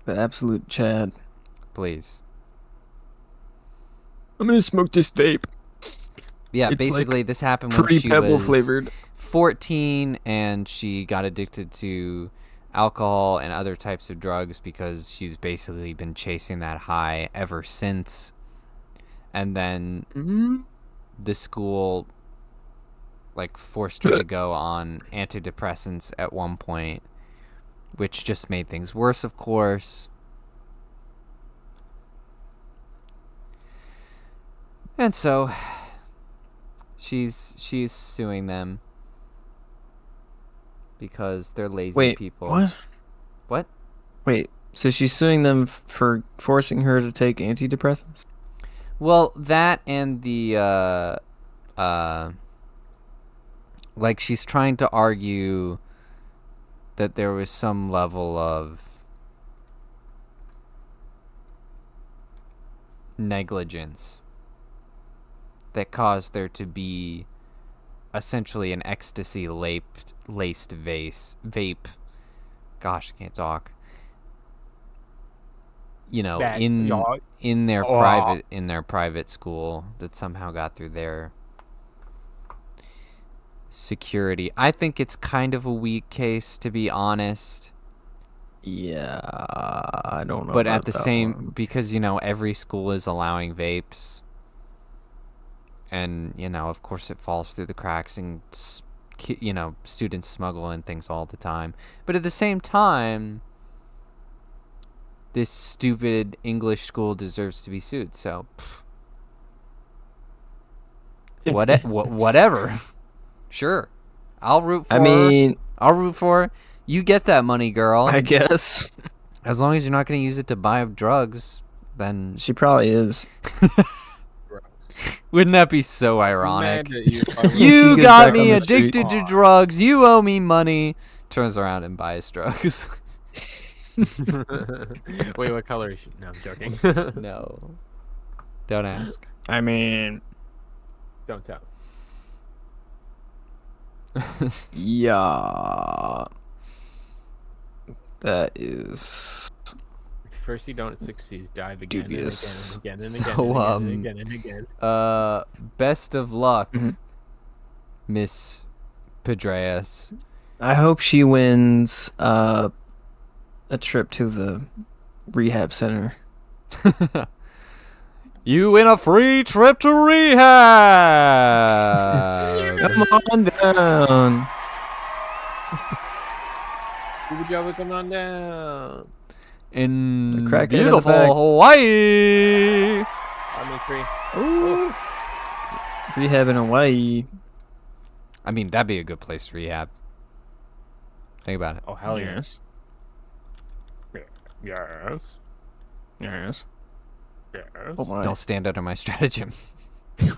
The absolute Chad. Please. I'm gonna smoke this vape. Yeah, It's basically this happened when Pretty she pebble was flavored. 14 and she got addicted to alcohol and other types of drugs because she's basically been chasing that high ever since. And then the school forced her to go on antidepressants at one point, which just made things worse, of course. And so she's suing them because they're lazy people. What? What? Wait, so she's suing them for forcing her to take antidepressants? Well, that and the she's trying to argue that there was some level of negligence that caused there to be essentially an ecstasy laced vape. Gosh, I can't talk. In their private school that somehow got through their security. I think it's kind of a weak case, to be honest. Yeah, I don't know. But about at the that same, one. because every school is allowing vapes, and of course it falls through the cracks, and students smuggle in things all the time. But at the same time, this stupid English school deserves to be sued. So, whatever. Sure, I'll root for. I'll root for. You get that money, girl. I guess As long as you're not going to use it to buy drugs, then she probably is. Wouldn't that be so ironic? She You gets got back on me the street. addicted to drugs. You owe me money. Turns around and buys drugs. Wait, what color is she? No, I'm joking. No. Don't ask. Don't tell. Yeah. That is First you don't succeed, dive again dubious. and again and So, again and again. Best of luck, Mhm. Miss Pedreas. I hope she wins a trip to the rehab center. You win a free trip to rehab. Come on down. Good job, come on down. In The crackhead in the beautiful back. Hawaii. I'm in three. Ooh. Rehab in Hawaii. I mean, that'd be a good place to rehab. Think about it. Oh, hell yeah. Yes. Yes. Yes. Yes. Oh my. Don't stand under my stratagem. I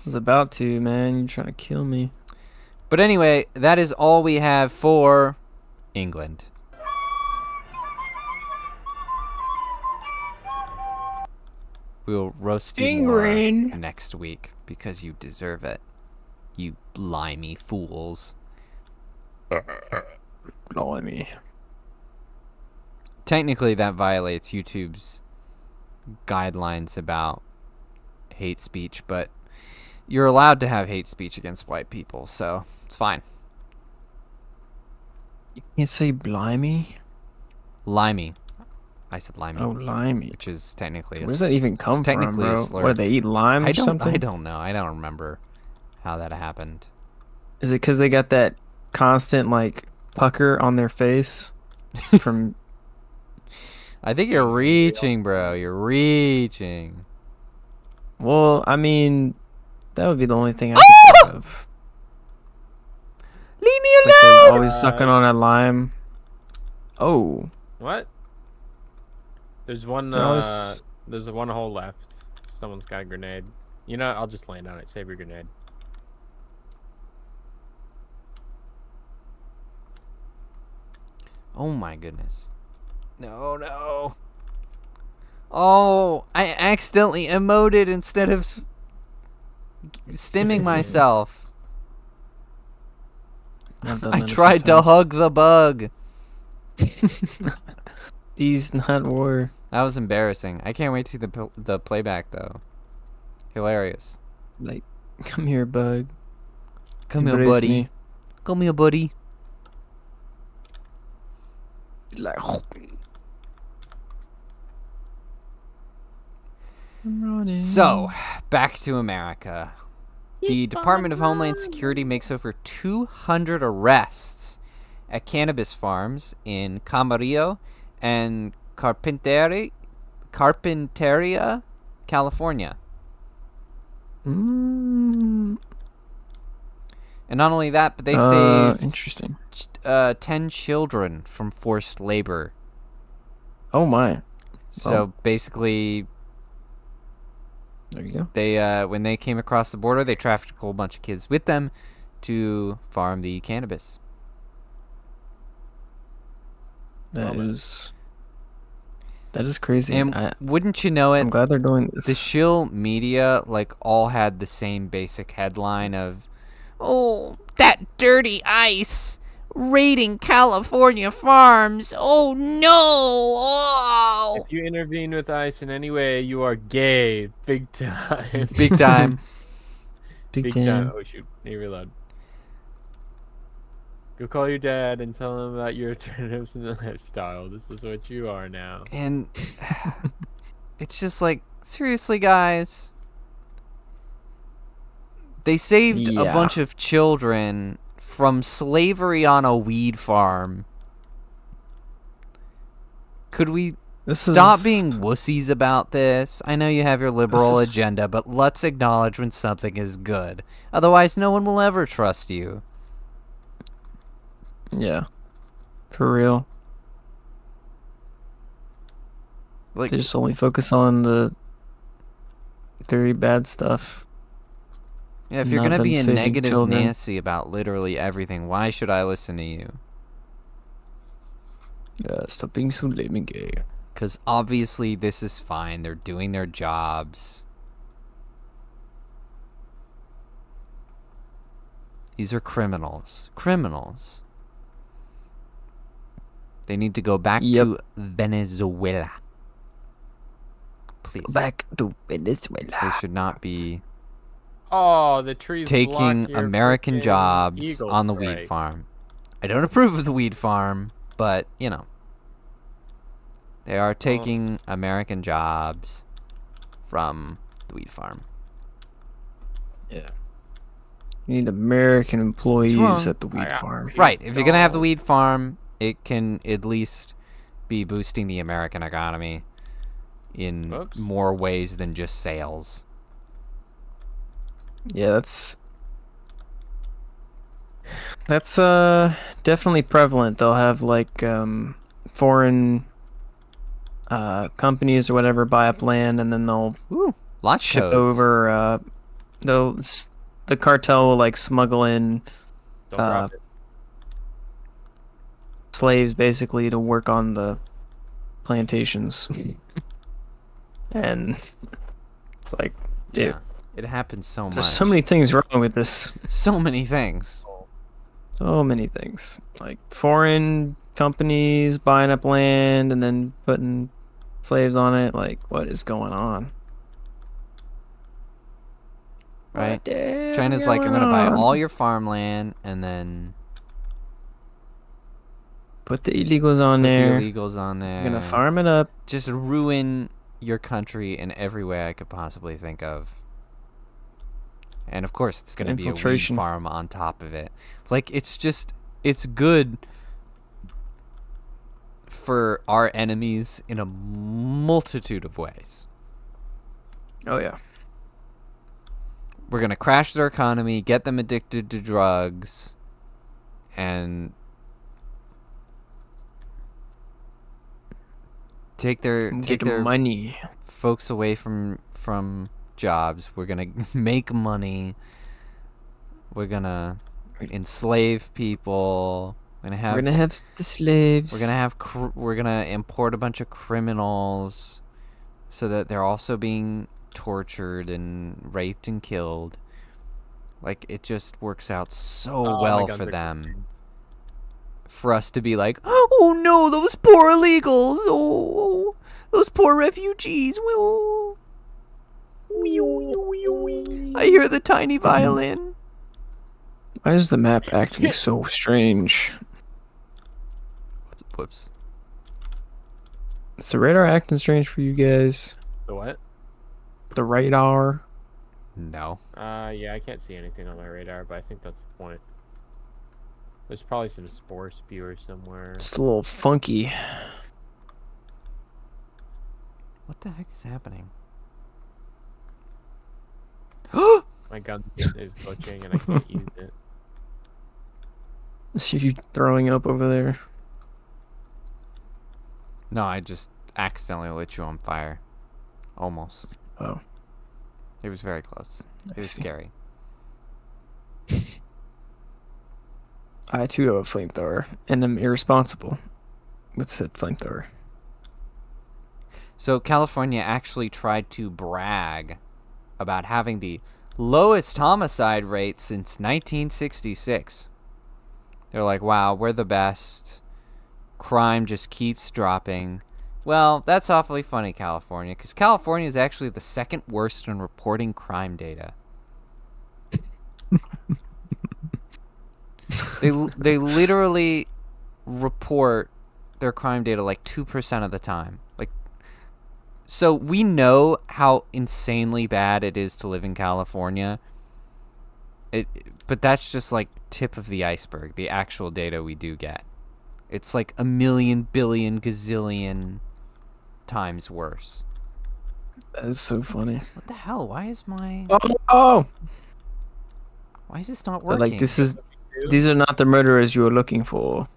was about to, man. You're trying to kill me. But anyway, that is all we have for England. We'll roast you more Gangrene. next week because you deserve it. You limey fools. Blimey. Technically, that violates YouTube's guidelines about hate speech, but you're allowed to have hate speech against white people, so it's fine. You can't say blimey. Limey. I said limey. Oh, limey. Which is technically Where does that even come from, technically a bro? slur. What, do they eat lime or something? I don't know. I don't remember how that happened. Is it because they got that constant, like, pucker on their face from... I think you're reaching, bro. You're reaching. Well, I mean, that would be the only thing I could think of. Leave me It's like they're alone! always sucking on a lime. Oh. What? There's one. They're always- There's one hole left. Someone's got a grenade. You know what? I'll just land on it. Save your grenade. Oh my goodness. No, no. Oh, I accidentally emoted instead of stimming myself. I've done I that a few tried to times. hug the bug. Peace, not war. That was embarrassing. I can't wait to see the playback though. Hilarious. Like, come here, bug. Come here, Embrace buddy. me. Come here, buddy. Like, I'm running. So, back to America. The Department of Homeland Security makes over 200 arrests at cannabis farms in Camarillo and Carpinteria, California. Mm, And not only that, but they saved interesting. 10 children from forced labor. Oh my. So Well. basically, There you go. they when they came across the border, they trafficked a whole bunch of kids with them to farm the cannabis. That is crazy. And wouldn't you know I'm it, glad they're doing this. the shill media like all had the same basic headline of, "Oh, that dirty ICE raiding California farms. Oh no! Oh, If you intervene with ICE in any way, you are gay. Big time. big time." Big time. Oh shoot! Need to reload. Go call your dad and tell him about your alternatives in the lifestyle. This is what you are now. And it's just like, seriously, guys. They saved a Yeah. bunch of children from slavery on a weed farm. Could we stop being wussies about this? I know you have your liberal This is- agenda, but let's acknowledge when something is good. Otherwise, no one will ever trust you. Yeah. For real. Like, They just only focus on the very bad stuff. yeah, if you're not gonna be them a saving negative children. Nancy about literally everything, why should I listen to you? Yeah, stop being so lame and gay. Because obviously this is fine. They're doing their jobs. These are criminals. Criminals. They need to go back Yep. to Venezuela. Please. Back to Venezuela. They should not be Oh, the trees taking block your American frickin' jobs eagle on the strike. weed farm. I don't approve of the weed farm, but, you know. They are taking American jobs from the weed farm. Yeah. You need American wrong. employees at the weed I got farm. Big Right. If you're going to have the dog. weed farm, it can at least be boosting the American economy in Whoops. more ways than just sales. Yeah, that's definitely prevalent. They'll have like foreign companies or whatever buy up land, and then they'll Ooh, lots ship codes. over the cartel will like smuggle in Don't drop it. slaves basically to work on the plantations. And like, dude, Yeah. It happens so much. there's so many things wrong with this. So many things. So many things. Like foreign companies buying up land and then putting slaves on it. Like, what is going on? Right? What the hell China's like, I'm going gonna buy on? all your farmland and then Put the illegals on put there. the illegals on there. We're gonna farm it up. Just ruin your country in every way I could possibly think of. And of course, it's gonna be a weed infiltration. farm on top of it. Like, it's good for our enemies in a multitude of ways. Oh yeah. We're gonna crash their economy, get them addicted to drugs, and take their money. folks away from jobs. We're gonna make money. We're gonna enslave people. We're gonna have the slaves. we're gonna import a bunch of criminals, so that they're also being tortured and raped and killed. Like, it just works out so well for them. For us to be like, oh no, those poor illegals, oh, those poor refugees. Oh. I hear the tiny violin. Why is the map acting so strange? Whoops. Is the radar acting strange for you guys? The what? The radar? No. Yeah, I can't see anything on my radar, but I think that's the point. There's probably some spore spewers somewhere. It's a little funky. What the heck is happening? My gun is glitching and I can't use it. See you throwing up over there. No, I just accidentally lit you on fire. Almost. Oh. It was very close. It was see. scary. I too have a flamethrower, and I'm irresponsible with said flamethrower. So California actually tried to brag about having the lowest homicide rate since 1966. They're like, wow, we're the best. Crime just keeps dropping. Well, that's awfully funny, California, because California is actually the second worst in reporting crime data. They literally report their crime data like 2% of the time. Like, so we know how insanely bad it is to live in California. But that's just like tip of the iceberg, the actual data we do get. It's like a million, billion, gazillion times worse. That is so funny. What the hell? Why is my... Oh! Why is this not But, working? like, these are not the murderers you were looking for.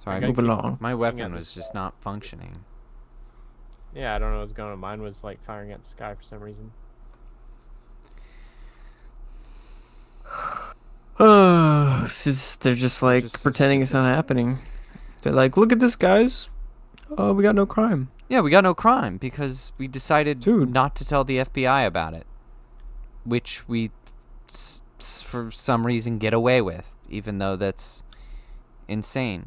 Sorry, Move along. my weapon was just not functioning. Yeah, I don't know what's going on. Mine was like firing at the sky for some reason. They're just like just so pretending it's not happening. They're like, look at this, guys. Oh, we got no crime. Yeah, we got no crime because we decided Dude. not to tell the FBI about it, which we, for some reason, get away with, even though that's insane.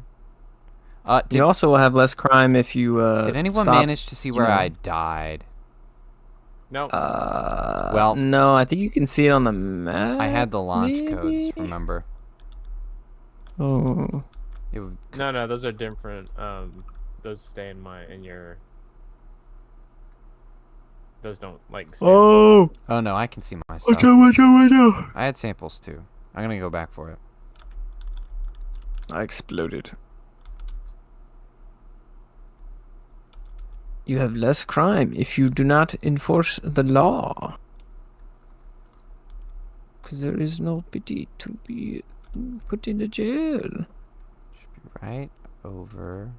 You also will have less crime if you Did anyone stop, manage to see where I died? No. Well, no, I think you can see it on the map. I had the launch maybe? codes, remember? Oh. It would, No, those are different. Those stay in your. Those don't like. Stay Oh! oh no, I can see my stuff. Watch out. I had samples too. I'm gonna go back for it. I exploded. You have less crime if you do not enforce the law. Because there is no pity to be put in the jail. Should be right over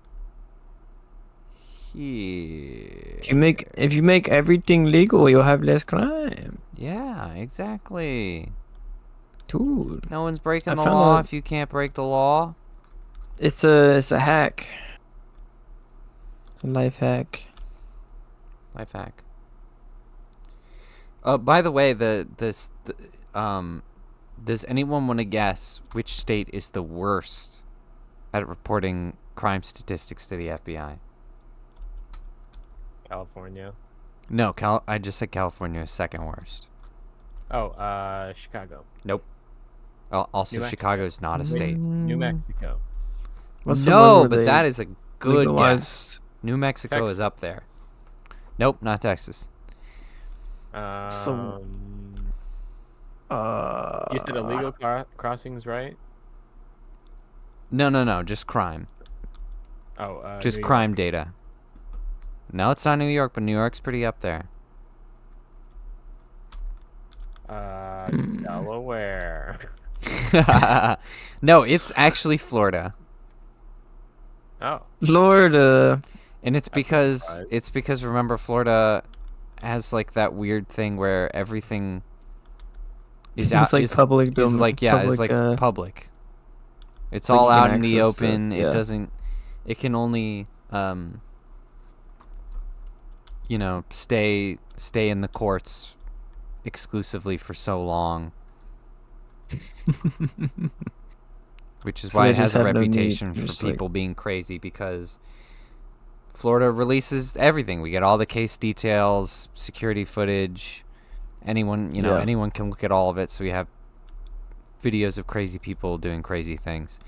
here. If you make everything legal, you'll have less crime. Yeah, exactly. Dude. No one's breaking I the found law out- if you can't break the law. It's a hack. It's a life hack. Life hack. By the way, does anyone want to guess which state is the worst at reporting crime statistics to the FBI? California. No, I just said California is second worst. Oh, Chicago. Nope. Also, New Mexico. Chicago is not a state. New Mexico. What's the one No, where but they that is a good guess. legalized- New Mexico is Texas. up there. Nope, not Texas. So- You said illegal crossings, right? No, just crime. Oh, Just New crime York. data. No, it's not New York, but New York's pretty up there. Delaware. No, it's actually Florida. Oh, Florida. And it's surprised. because remember Florida has like that weird thing where everything is out It's like public is dom- like yeah, it's public, like public. It's like all you can out in the access the- open. It yeah. doesn't it can only stay in the courts exclusively for so long. Which is So why they it has just a have no need. reputation They're for just like- people being crazy, because Florida releases everything. We get all the case details, security footage. Anyone can look at all of it, so we have videos of crazy people doing crazy things.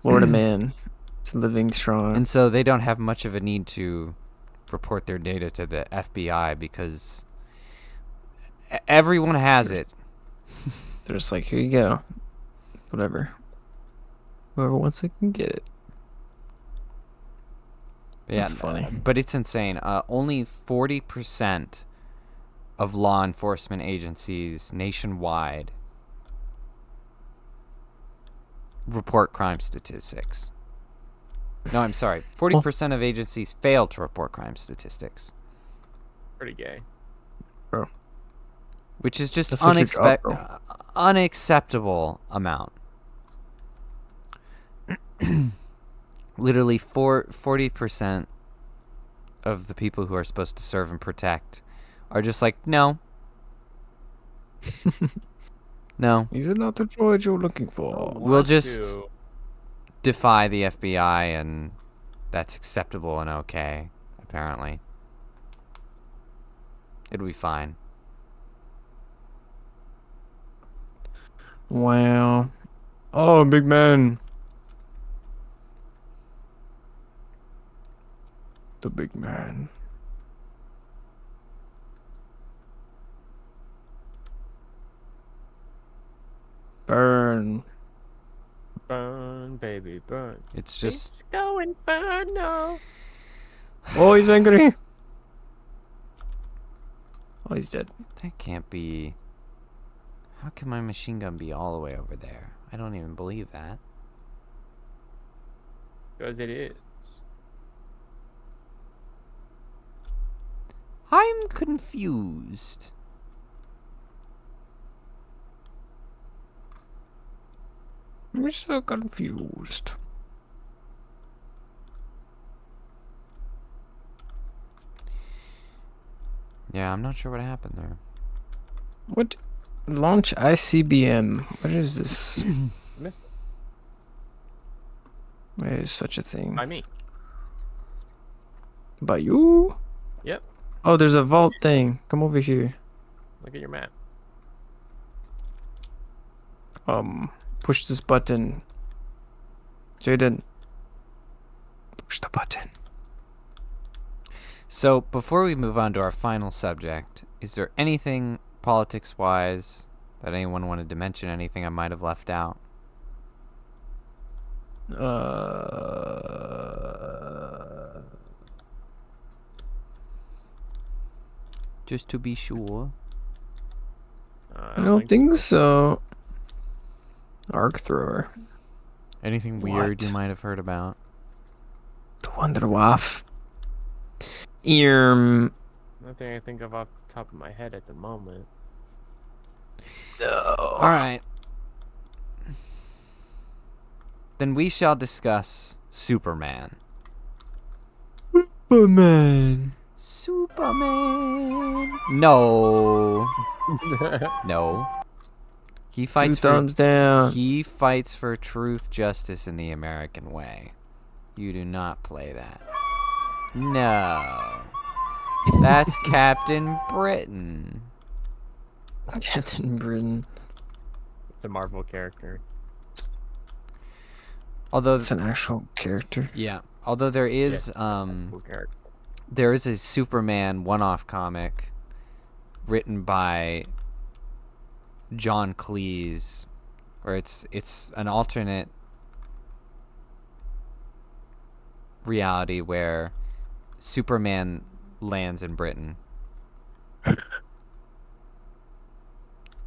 Florida man. It's living strong. And so they don't have much of a need to report their data to the FBI because everyone has it. They're just like, here you go. Whatever. Whoever wants it can get it. That's funny. But it's insane. Only 40% of law enforcement agencies nationwide report crime statistics. No, I'm sorry. 40% of agencies fail to report crime statistics, pretty gay. which is just That's like your job, bro. unacceptable amount. Literally 40% of the people who are supposed to serve and protect are just like, no. No. These are not the droids you're looking for. We'll just defy the FBI, and that's acceptable and okay, apparently. It'll be fine. Wow. Oh, big man. The big man. Burn. Burn, baby, burn. It's just It's going burn, no. Oh, he's angry. Oh, he's dead. that can't be. How can my machine gun be all the way over there? I don't even believe that. Because it is. I'm confused. I'm so confused. Yeah, I'm not sure what happened there. What? Launch ICBM. What is this? Missed There is such a thing. by me. By you? Yep. Oh, there's a vault thing. Come over here. Look at your map. Push this button. Jaeden. Push the button. So, before we move on to our final subject, is there anything politics-wise that anyone wanted to mention? Anything I might have left out? Just to be sure. I don't think so. Arc thrower. Anything weird you What? might have heard about? The Wonderwaff. Nothing Nothing I think of off the top of my head at the moment. All right. Then we shall discuss Superman. Oh man. Superman. No. No. He Two fights thumbs down. He fights for truth, justice, and the American way. You do not play that. No. That's Captain Britain. Captain Britain. It's a Marvel character. Although It's an actual character. yeah, although there is Marvel character. there is a Superman one-off comic written by John Cleese, where it's an alternate reality where Superman lands in Britain.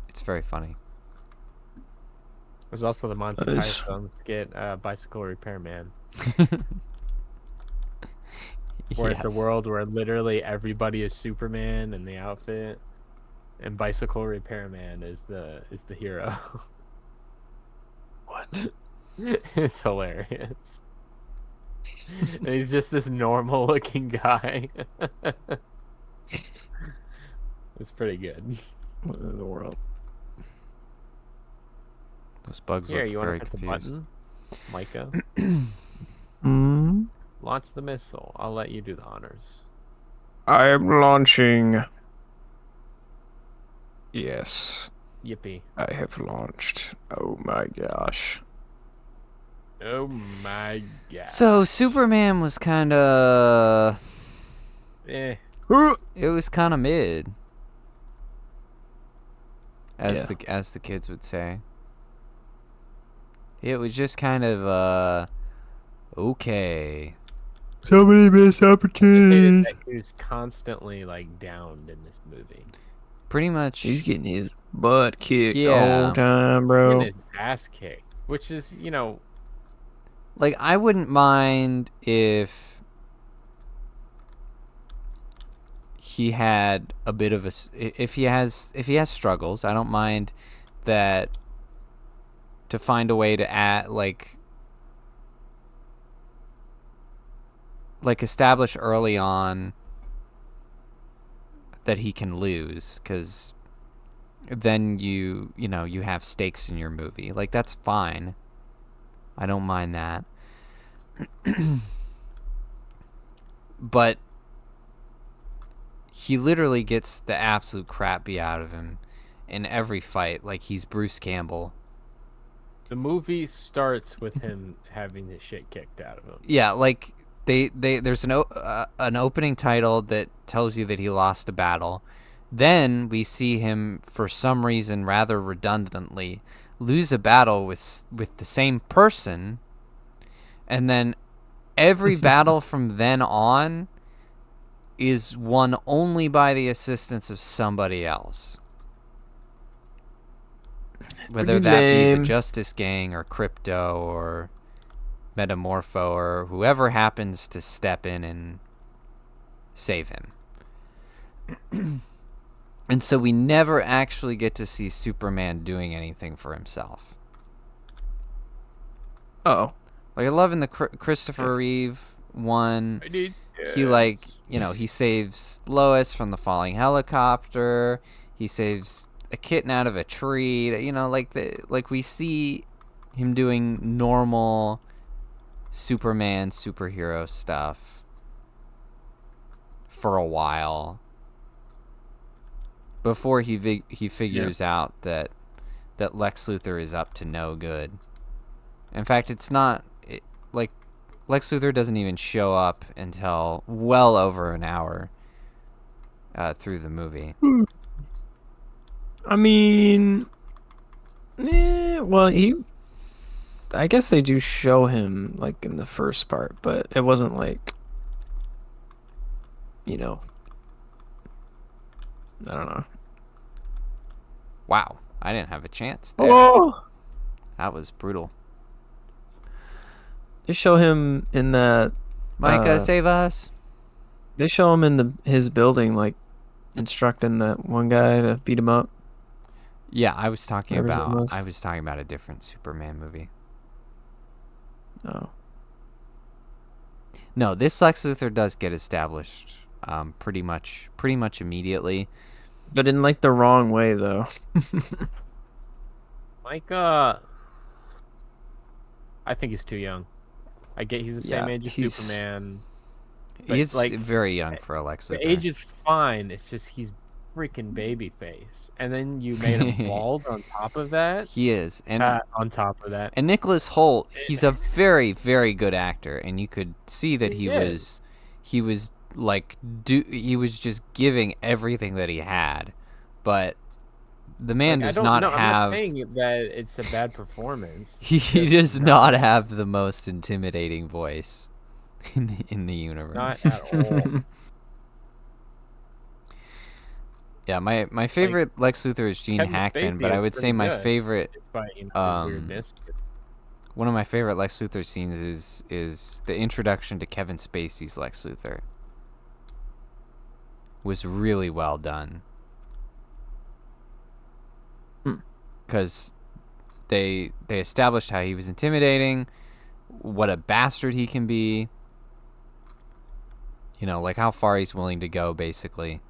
It's very funny. There's also the Monty Nice. Python skit, Bicycle Repairman, where it's a Yes. world where literally everybody is Superman in the outfit, and Bicycle Repairman is the hero. What? It's hilarious. And he's just this normal looking guy. It's pretty good. What in the world? Those bugs Here, look you very want to hit the confused. button, Micah? Hmm. Launch the missile. I'll let you do the honors. I am launching. Yes, Yippee. I have launched. Oh my gosh. Oh my god. So Superman was kind of Eh. it was kind of mid, as Yeah. the kids would say. It was just kind of okay. So many missed Just hated opportunities. that he was constantly like downed in this movie. Pretty much. He's getting his butt kicked the Yeah. whole time, Getting bro. his ass kicked, which is, Like, I wouldn't mind if he had a bit of if he has struggles. I don't mind that, to find a way to add like establish early on that he can lose, because then you have stakes in your movie. Like, that's fine. I don't mind that. But he literally gets the absolute crap beat out of him in every fight, like he's Bruce Campbell. the movie starts with him having the shit kicked out of him. Yeah, like there's an opening title that tells you that he lost a battle. Then we see him, for some reason, rather redundantly, lose a battle with the same person, and then every battle from then on is won only by the assistance of somebody else. Whether Pretty that be the lame. Justice Gang or Crypto or Metamorpho or whoever happens to step in and save him. And so we never actually get to see Superman doing anything for himself. Oh. Like, I love in the Christopher Reeve one, I need he he saves Lois from the falling helicopter. He saves a kitten out of a tree. Like we see him doing normal Superman superhero stuff for a while before he figures out that Lex Luthor is up to no good. In fact, it's not like Lex Luthor doesn't even show up until well over an hour through the movie. I mean, well, I guess they do show him like in the first part, but it wasn't like, I don't know. Wow, I didn't have a chance there. Oh, That was brutal. they show him in that. Micah, save us. They show him in his building, like instructing that one guy to beat him up. Yeah, I was talking Whatever his name about was. a different Superman movie. Oh, No, this Lex Luthor does get established pretty much immediately. But in like the wrong way though. Micah, I think he's too young. I get he's the same Yeah, age as he's- Superman. But, He's like, very young for a Lex Luthor. The age is fine. It's just he's freaking babyface, and then you made him bald on top of that. He is, and On top of that, and Nicholas Hoult, he's a very, very good actor, and you could see that he was like he was just giving everything that he had, but the man does not have. I'm not saying that it's a bad performance. He does not have the most intimidating voice in the universe. Not at all. Yeah, my favorite Lex Luthor is Gene Kevin Hackman, Spacey but I is would say pretty my good. favorite, Despite, his weirdness. one of my favorite Lex Luthor scenes is the introduction to Kevin Spacey's Lex Luthor. Was really well done. Because they established how he was intimidating, what a bastard he can be. You know, like how far he's willing to go, basically.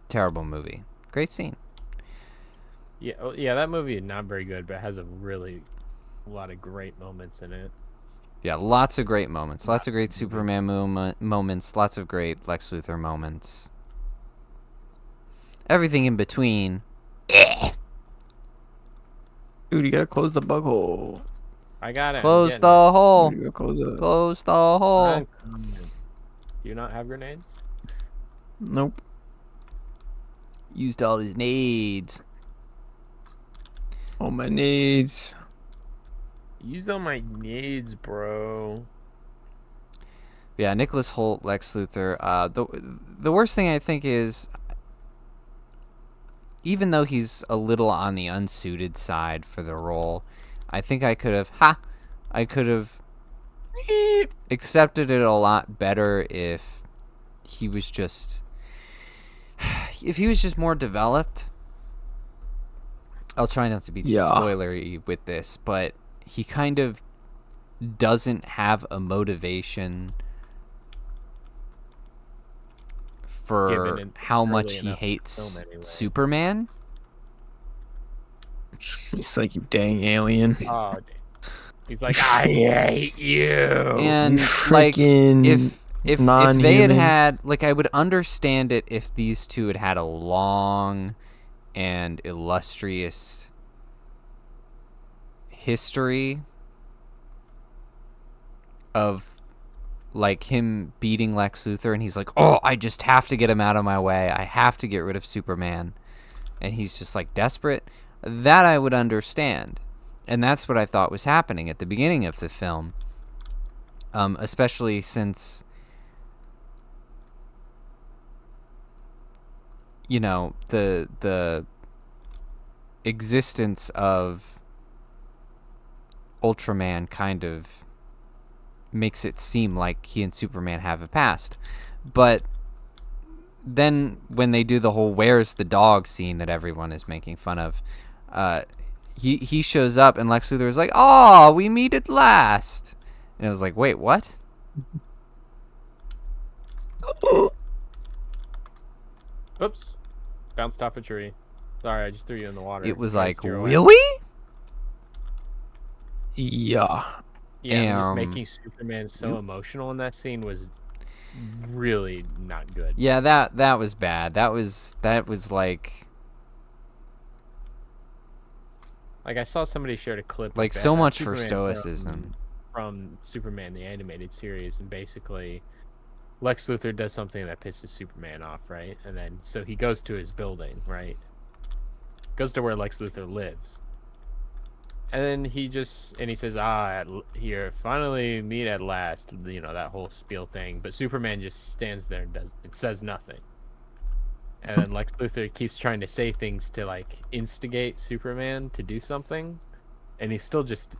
Terrible movie. Great scene. Yeah, that movie is not very good, but it has a lot of great moments in it. Yeah, lots of great moments. Lots of great Superman moments. Lots of great Lex Luthor moments. Everything in between. Dude, you gotta close the bug hole. I got it. Close the hole. You gotta close it. Close the hole. Do you not have grenades? Nope. Used all his nades. All my needs. Use all my needs, bro. Yeah, Nicholas Hoult, Lex Luthor. The worst thing I think is, even though he's a little on the unsuited side for the role, I think I could have accepted it a lot better if he was just more developed. I'll try not to be too spoilery with this, but he kind of doesn't have a motivation for how much he hates Superman. He's like, you dang alien. Oh, dang. He's like, I hate you. And like, if they had like, I would understand it if these two had a long and illustrious history of like him beating Lex Luthor, and he's like, oh, I just have to get him out of my way. I have to get rid of Superman. And he's just like desperate. That I would understand. And that's what I thought was happening at the beginning of the film. Especially since, you know, the existence of Ultraman kind of makes it seem like he and Superman have a past. But then when they do the whole where's the dog scene that everyone is making fun of, he shows up and Lex Luthor is like, oh, we meet at last. And I was like, wait, what? Oops. Bounced off a tree. Sorry, I just threw you in the water. It was Trying to like, steer away. really? Yeah. Yeah, just making Superman so emotional in that scene was really not good. Yeah, that was bad. That was like I saw somebody shared a clip like of so that much for Superman stoicism. from Superman the animated series, and basically Lex Luthor does something that pisses Superman off, right? And then so he goes to his building, right? Goes to where Lex Luthor lives. And then he says, here, finally meet at last, you know, that whole spiel thing. But Superman just stands there and says nothing. And then Lex Luthor keeps trying to say things to, like, instigate Superman to do something. And he still just,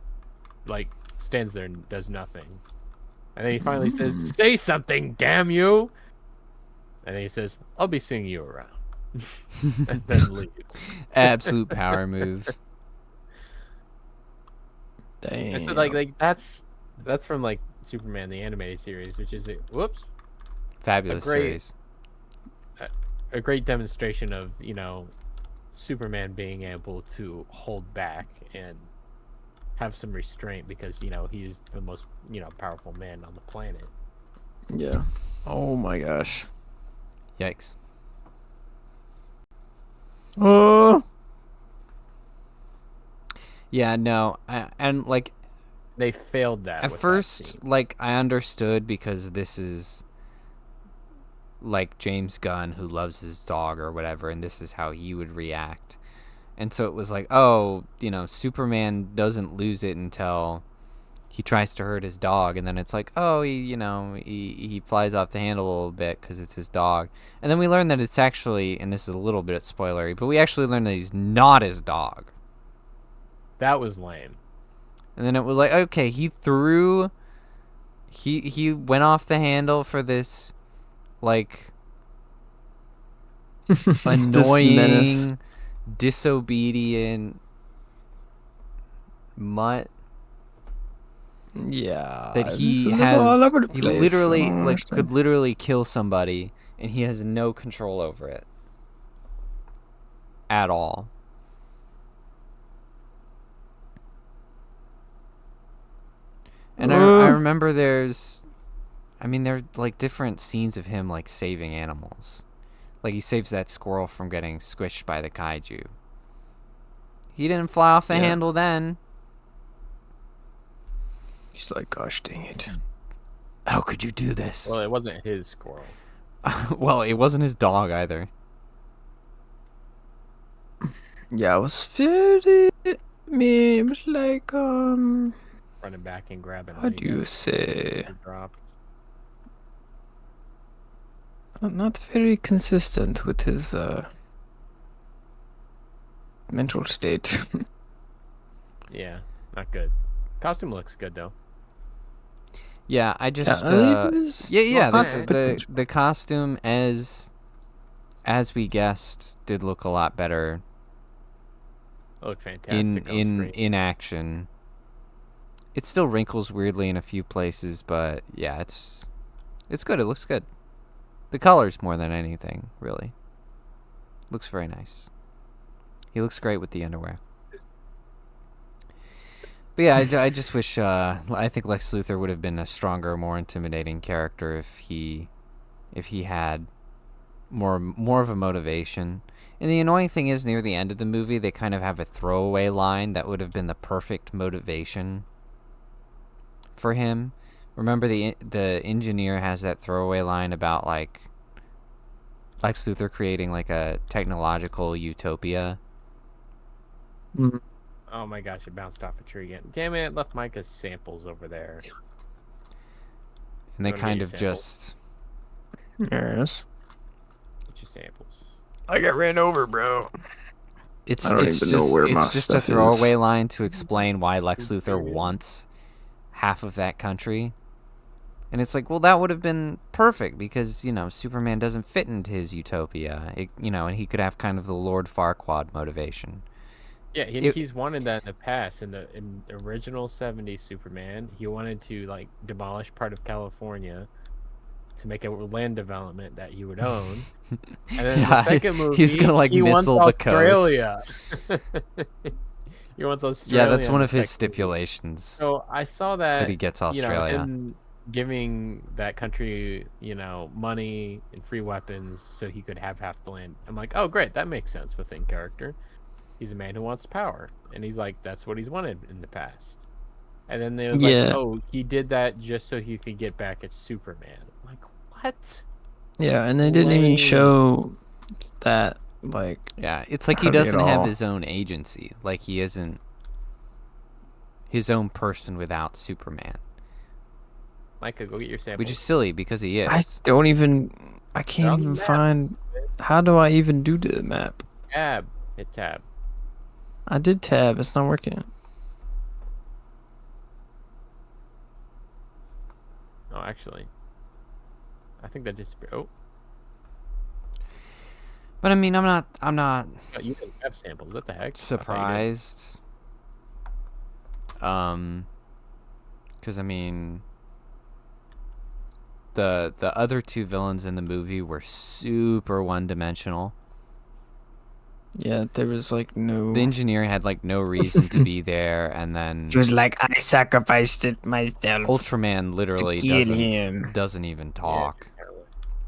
like, stands there and does nothing. And then he finally says, say something, damn you! And then he says, I'll be seeing you around. And then leaves. Absolute power moves. Damn. And so like that's from like Superman the animated series, which is whoops. Fabulous great- series. a great demonstration of, Superman being able to hold back and have some restraint because, he's the most, powerful man on the planet. Yeah. Oh my gosh. Yikes. Oh. Yeah, no, and like They failed that at with that first, scene. like I understood because this is like James Gunn who loves his dog or whatever, and this is how he would react. And so it was like, oh, Superman doesn't lose it until he tries to hurt his dog, and then it's like, oh, he flies off the handle a little bit because it's his dog. And then we learn that it's actually, and this is a little bit spoilery, but we actually learn that he's not his dog. That was lame. And then it was like, okay, he went off the handle for this, like, This menace. annoying, disobedient mutt Yeah. that he it's a little all has. over the He place. literally, I don't like, could understand. literally kill somebody, and he has no control over it at all. And I remember there's like different scenes of him like saving animals. Like he saves that squirrel from getting squished by the kaiju. He didn't fly off the Yeah. handle then. He's like, gosh dang it. How could you do this? Well, it wasn't his squirrel. Well, it wasn't his dog either. Yeah, it was very. Me, it was like Running back and grabbing. how do you say? Dropped. Not very consistent with his mental state. Yeah, not good. Costume looks good though. Yeah, I just it was yeah, not the, bad. the costume as we guessed did look a lot better It looked fantastic on screen. in action. It still wrinkles weirdly in a few places, but yeah, it's good. It looks good. The colors more than anything, really. Looks very nice. He looks great with the underwear. But yeah, I just wish I think Lex Luthor would have been a stronger, more intimidating character if he had more of a motivation. And the annoying thing is, near the end of the movie, they kind of have a throwaway line that would have been the perfect motivation for him. Remember, the engineer has that throwaway line about like Lex Luthor creating like a technological utopia. Mm. Oh my gosh, it bounced off a tree again. Damn it, it left Micah's samples over there. And they You wanna get kind your of samples? just Yes. Get your samples. I got ran over, bro. it's I don't it's even know just where it's my just a stuff throwaway is. line to explain why Lex Good Luthor for you. wants half of that country. And it's like, well, that would have been perfect because, Superman doesn't fit into his utopia. And he could have kind of the Lord Farquaad motivation. Yeah, It- he's wanted that in the past. In the original '70s Superman, he wanted to like demolish part of California to make a land development that he would own. And then in Yeah, the second movie, he's gonna, like, he wants missile the coast. Australia. He wants Australia. Yeah, that's in one the of his second movie. stipulations. So I saw that, That he gets Australia. him giving that country, money and free weapons so he could have half the land. I'm like, oh, great, that makes sense within character. He's a man who wants power, and he's like, that's what he's wanted in the past. And then there was Yeah. like, oh, he did that just so he could get back at Superman. I'm like, what? Yeah, and they didn't even Lame. show that, like, Yeah, it's like he Hardly at doesn't have all. his own agency. Like he isn't his own person without Superman. Micah, go get your sample. Which is silly because he is. I don't even. I on can't the even map. find. How do I even do the map? Tab. Hit tab. I did tab. It's not working. Oh, actually, I think that just. Oh, But I mean, I'm not you didn't have samples. What the heck? I thought you did. surprised. Because I mean, The other two villains in the movie were super one-dimensional. Yeah, there was like no. The engineer had like no reason to be there, and then She was like, I sacrificed it myself. Ultraman literally kill him. doesn't even Yeah, talk apparently.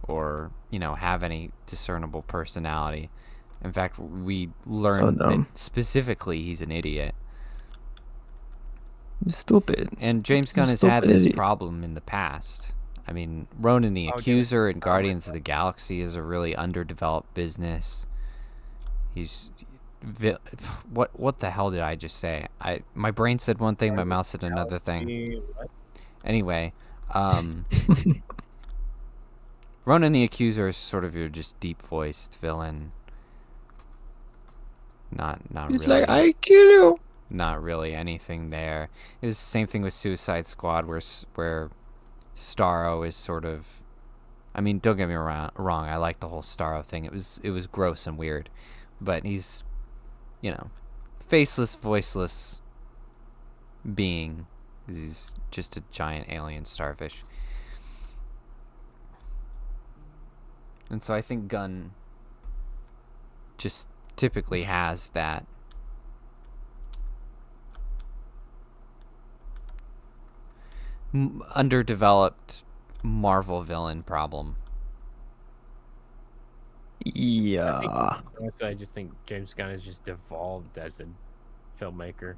or have any discernible personality. In fact, we So learned dumb. that specifically he's an idiot. Stupid. And James Gunn has had this problem in the past. I mean, Ronan the Oh, Accuser and my Guardians of the Galaxy is a really underdeveloped business. What the hell did I just say? My brain said one thing, my mouth said another thing. What? Anyway, Ronan the Accuser is sort of your just deep-voiced villain. Not He's really. like, I kill you. Not really anything there. It was the same thing with Suicide Squad, where Starro is sort of. I mean, don't get me wrong. I like the whole Starro thing. It was gross and weird, but he's, faceless, voiceless being. He's just a giant alien starfish. And so I think Gunn just typically has that underdeveloped Marvel villain problem. Yeah. Honestly, I just think James Gunn has just evolved as a filmmaker.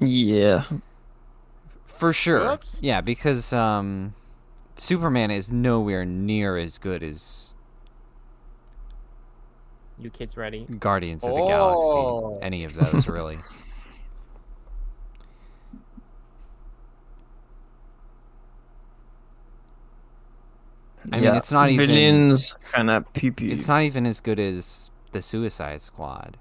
Yeah. For sure. Whoops. Yeah, because Superman is nowhere near as good as You kids ready? Guardians of the Oh. Galaxy. Any of those, really. I mean, it's not even. Villains kind of pee-pee. It's not even as good as the Suicide Squad.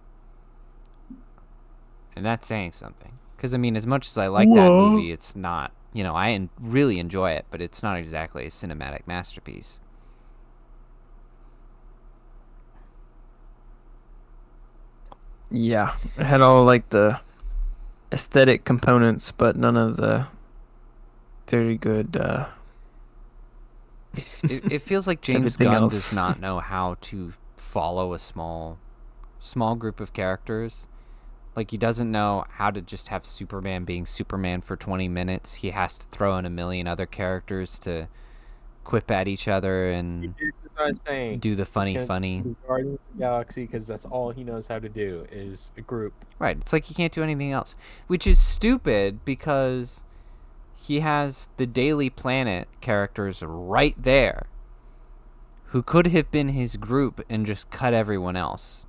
And that's saying something. Because, I mean, as much as I like that movie, it's not. I really enjoy it, but it's not exactly a cinematic masterpiece. Yeah, it had all like the aesthetic components, but none of the very good. It feels like James Everything Gunn else. does not know how to follow a small group of characters. Like, he doesn't know how to just have Superman being Superman for 20 minutes. He has to throw in a million other characters to quip at each other and This is what I'm saying. do the funny. Do Guardians of the Galaxy, because that's all he knows how to do is a group. Right. It's like he can't do anything else, which is stupid because he has the Daily Planet characters right there who could have been his group and just cut everyone else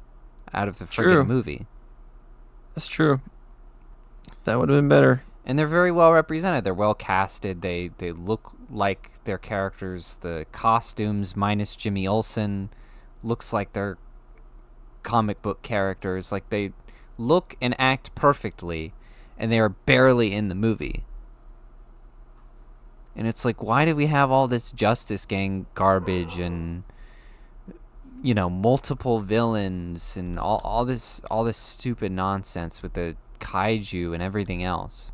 out of the True. friggin' movie. That's true. That would have been better. And they're very well represented. They're well casted. They look like their characters. The costumes, minus Jimmy Olsen, looks like they're comic book characters. Like, they look and act perfectly, and they are barely in the movie. And it's like, why do we have all this Justice Gang garbage and multiple villains and all this stupid nonsense with the kaiju and everything else,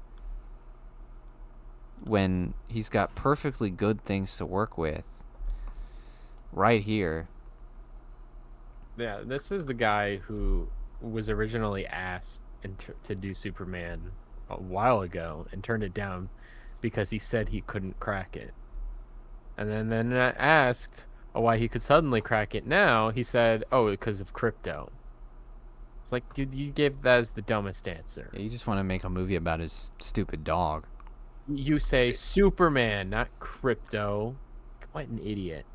when he's got perfectly good things to work with right here? Yeah, this is the guy who was originally asked to do Superman a while ago and turned it down because he said he couldn't crack it. And then I asked why he could suddenly crack it now. He said, "Oh, because of crypto." It's like, dude, you gave that as the dumbest answer. Yeah, you just want to make a movie about his stupid dog. You say Superman, not crypto. What an idiot.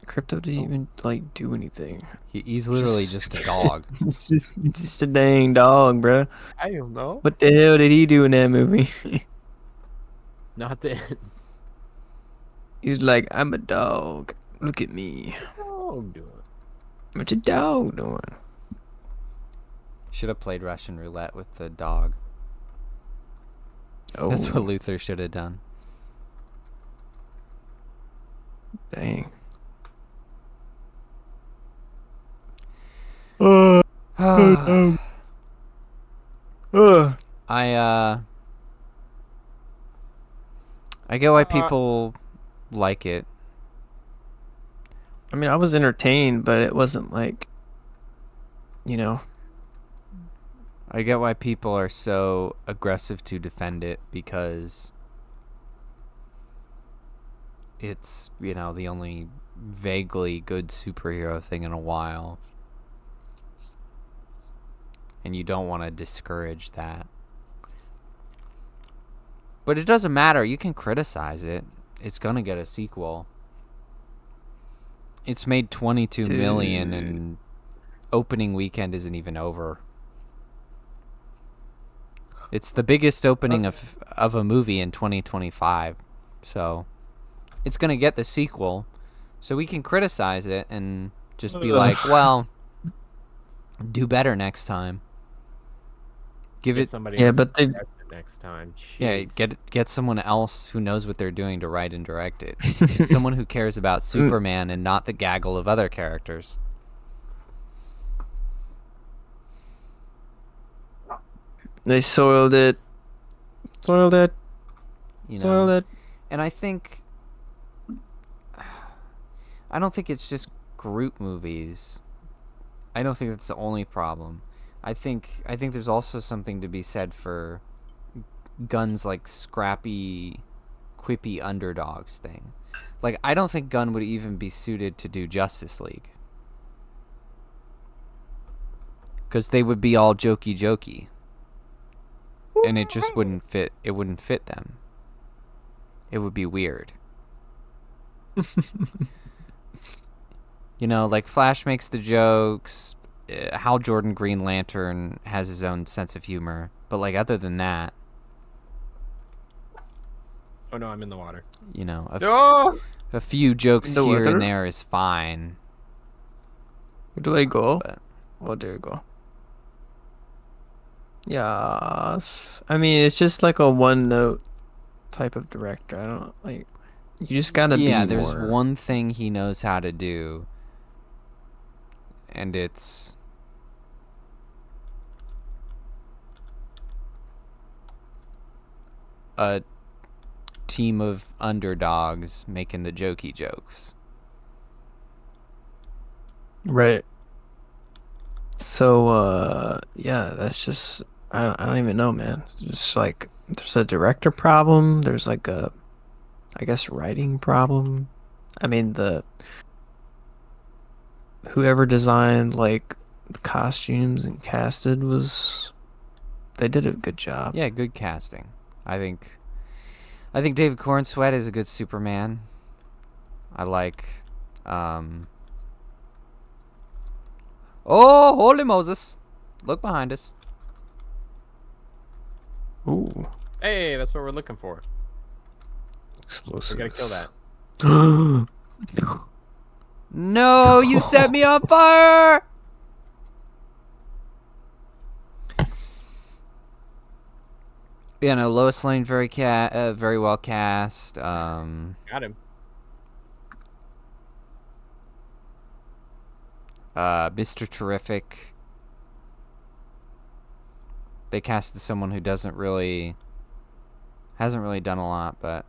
Crypto didn't even like do anything. He's literally just a dog. It's just a dang dog, bro. I don't know. What the hell did he do in that movie? Not the He's like, I'm a dog. Look at me. dog doing. What's a dog doing? Should have played Russian roulette with the dog. Oh, That's what Luther should have done. dang. I get why people like it. I mean, I was entertained, but it wasn't like, you know. I get why people are so aggressive to defend it because it's, you know, the only vaguely good superhero thing in a while. And you don't want to discourage that. But it doesn't matter. You can criticize it. It's going to get a sequel. It's made 22 million and opening weekend isn't even over. It's the biggest opening of a movie in 2025. So it's going to get the sequel. So we can criticize it and just be like, well, do better next time. Give it somebody. Yeah, else but to they. direct it next time. Yeah, Jeez. get someone else who knows what they're doing to write and direct it. Someone who cares about Superman and not the gaggle of other characters. They soiled it. Soiled it. You know. Soiled it. And I don't think it's just Groot movies. I don't think that's the only problem. I think there's also something to be said for Gunn's like scrappy, quippy underdogs thing. Like, I don't think Gunn would even be suited to do Justice League. Because they would be all jokey. And it just wouldn't fit. It wouldn't fit them. It would be weird. You know, like Flash makes the jokes. Hal Jordan Green Lantern has his own sense of humor. But, like, other than that, Oh no, I'm in the water. you know, No. a few jokes The here weather? and there is fine. Where do I go? But Oh, there you go. Yes. I mean, it's just like a one-note type of director. I don't like. You just gotta yeah, be there's more. one thing he knows how to do, and it's a team of underdogs making the jokey jokes. Right. So, yeah, that's just. I don't even know, man. It's just like there's a director problem. There's like a, I guess, writing problem. I mean, whoever designed like the costumes and casted they did a good job. Yeah, good casting. I think David Cornsweet is a good Superman. I like Oh, holy Moses. Look behind us. Ooh, Hey, that's what we're looking for. explosive. We gotta kill that. No, you set me on fire. Yeah, no, Lois Lane very well cast. Got him. Mr. Terrific. They casted someone who hasn't really done a lot, but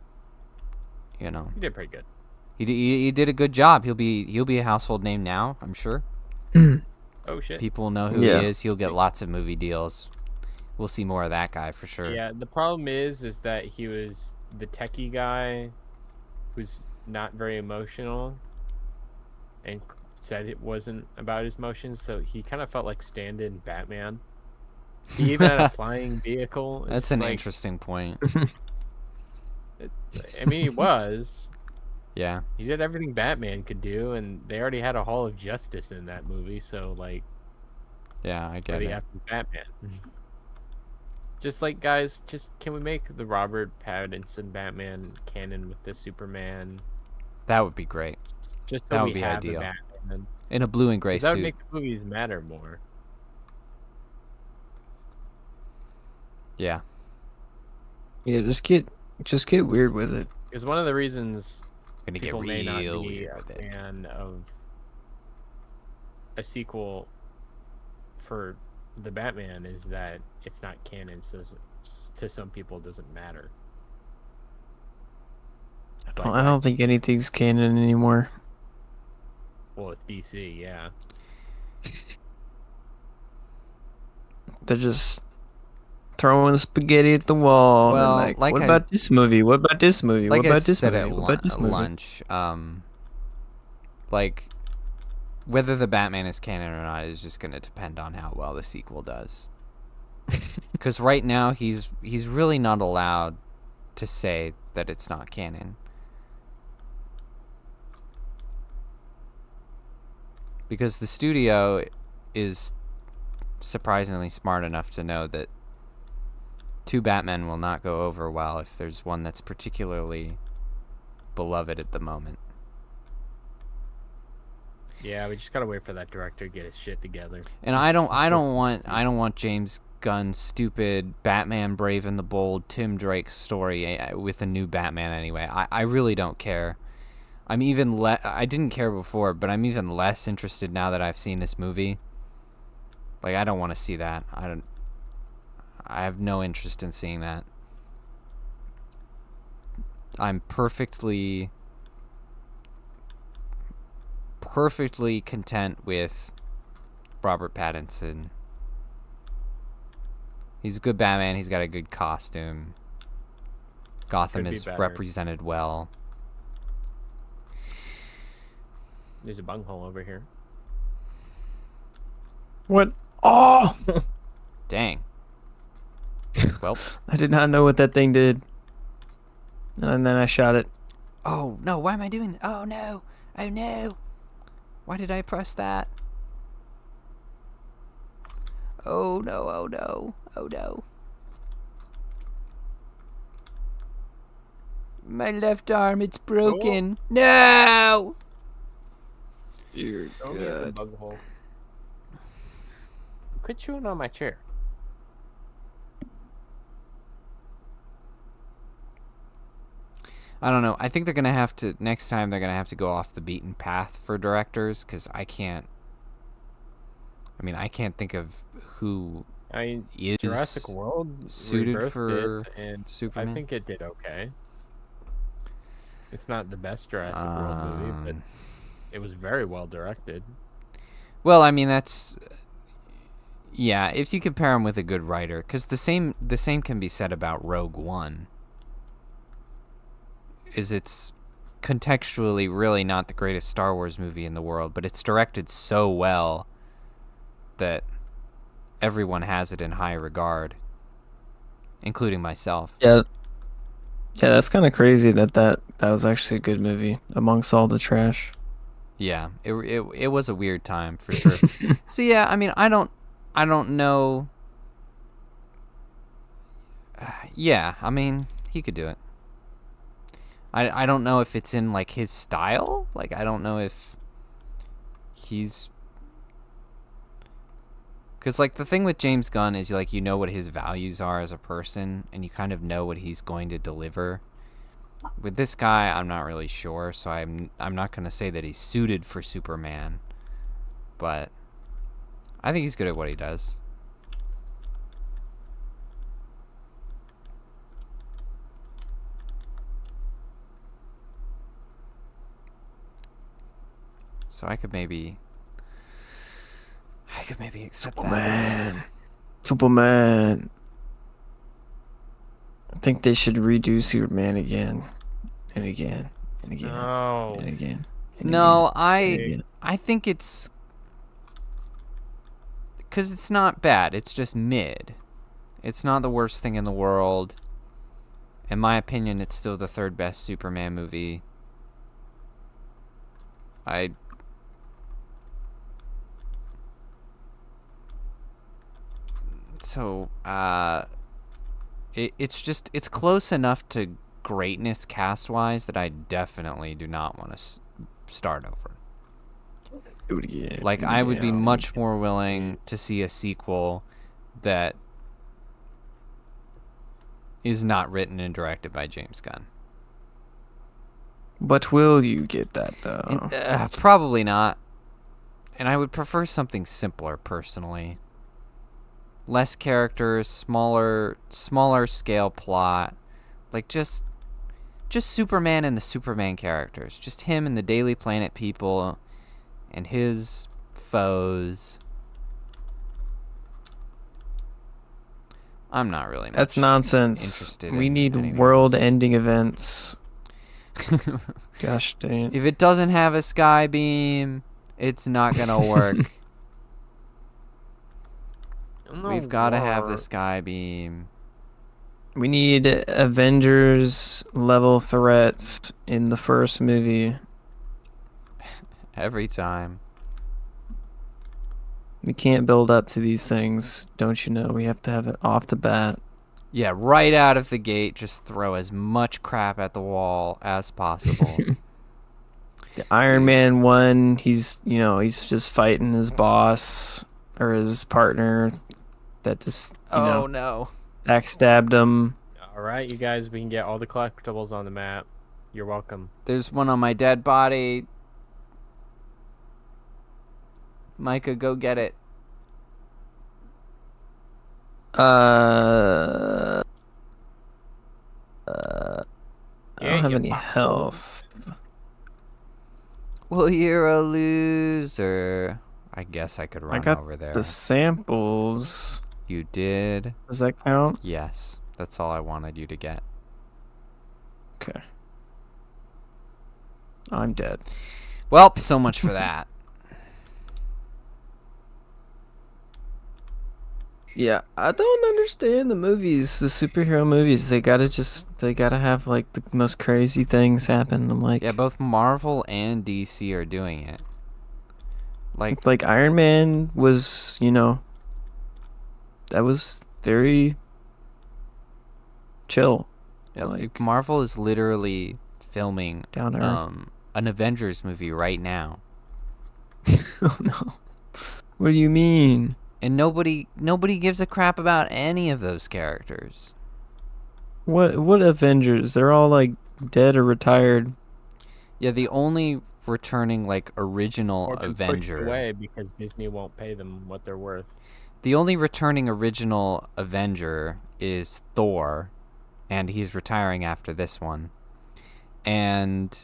you know, He did pretty good. he did a good job. He'll be a household name now, I'm sure. Oh shit. People will know who Yeah. he is. He'll get lots of movie deals. We'll see more of that guy for sure. Yeah, the problem is that he was the techie guy who's not very emotional and said it wasn't about his emotions, so he kind of felt like stand-in Batman. He even had a flying vehicle. It's That's an like, interesting point. I mean, he was. Yeah. He did everything Batman could do, and they already had a Hall of Justice in that movie, so, like, Yeah, I where get the it. F is Batman? Just like, guys, can we make the Robert Pattinson Batman canon with the Superman? That would be great. Just so That would we be have ideal. a Batman. In a blue and gray 'Cause that would suit. make the movies matter more. Yeah. Yeah, just get weird with it. Because one of the reasons Gonna get people may not real be weird a with it. fan of a sequel for the Batman is that it's not canon, so to some people it doesn't matter. It's I don't think anything's canon anymore. Well, it's DC, yeah. They're just throwing spaghetti at the wall and Well, like, what about this movie? What about this movie? What like I about this said movie? at What about this movie? lunch, like whether the Batman is canon or not is just going to depend on how well the sequel does. Because right now he's really not allowed to say that it's not canon. Because the studio is surprisingly smart enough to know that two Batmen will not go over well if there's one that's particularly beloved at the moment. Yeah, we just gotta wait for that director to get his shit together. And I don't want James Gunn's stupid Batman Brave and the Bold Tim Drake story with a new Batman anyway. I really don't care. I'm even I didn't care before, but I'm even less interested now that I've seen this movie. Like, I don't want to see that. I have no interest in seeing that. I'm perfectly content with Robert Pattinson. He's a good Batman. He's got a good costume. Gotham is represented well. There's a bunghole over here. What? Oh! Dang. Well, I did not know what that thing did. And then I shot it. oh no, why am I doing that? Oh no. Oh no. Why did I press that? Oh no, oh no, oh no. My left arm, it's broken. No! Dear Don't get in the bunghole. Quit chewing on my chair. I don't know. I think they're going to have to, next time they're going to have to go off the beaten path for directors, because I can't think of who is Jurassic World suited Rebirth for did, and Superman. I think it did okay. It's not the best Jurassic World movie, but it was very well directed. Well, I mean, that's... Yeah, if you compare him with a good writer, because the same can be said about Rogue One. It's contextually really not the greatest Star Wars movie in the world, but it's directed so well that everyone has it in high regard, including myself. Yeah. Yeah, that's kind of crazy that was actually a good movie amongst all the trash. Yeah, it was a weird time for sure. So yeah, I mean, I don't know. Yeah, I mean, he could do it. I don't know if it's in like his style. Like, I don't know if he's, because like the thing with James Gunn is like, you know what his values are as a person, and you kind of know what he's going to deliver. With this guy, I'm not really sure, so I'm not gonna say that he's suited for Superman, but I think he's good at what he does. So I could maybe accept that. Superman. I think they should redo Superman again and again and again No. and again. And No, again. I think it's because it's not bad. It's just mid. It's not the worst thing in the world. In my opinion, it's still the third best Superman movie. It's close enough to greatness cast-wise that I definitely do not want to start over. Do it again. Like, I would be much more willing to see a sequel that is not written and directed by James Gunn. But will you get that though? Probably not. And I would prefer something simpler, personally. Less characters, smaller scale plot. Like, just just Superman and the Superman characters. Just him and the Daily Planet people and his foes. I'm not really That's much nonsense. interested We in need any of those. world-ending events. Gosh dang it. If it doesn't have a sky beam, it's not gonna work. We've got to have the sky beam. We need Avengers level threats in the first movie. Every time. We can't build up to these things, don't you know? We have to have it off the bat. Yeah, right out of the gate, just throw as much crap at the wall as possible. The Iron Man one, he's just fighting his boss or his partner that just no. backstabbed him. All right, you guys, we can get all the collectibles on the map. You're welcome. There's one on my dead body. Micah, go get it. I don't have you any health. Well, you're a loser. I guess I could I run got over there. the samples. You did? Does that count? Yes. That's all I wanted you to get. Okay. I'm dead. Well, so much for that. Yeah, I don't understand the movies, the superhero movies. They gotta have like the most crazy things happen. I'm like, Yeah, both Marvel and DC are doing it. like Iron Man was, that was very chill. Yeah, like Marvel is literally filming down to earth. an Avengers movie right now, Oh no. What do you mean? and nobody gives a crap about any of those characters. What Avengers? They're all like dead or retired. Yeah, the only returning like original Or been pushed Avenger. away because Disney won't pay them what they're worth. The only returning original Avenger is Thor, and he's retiring after this one. And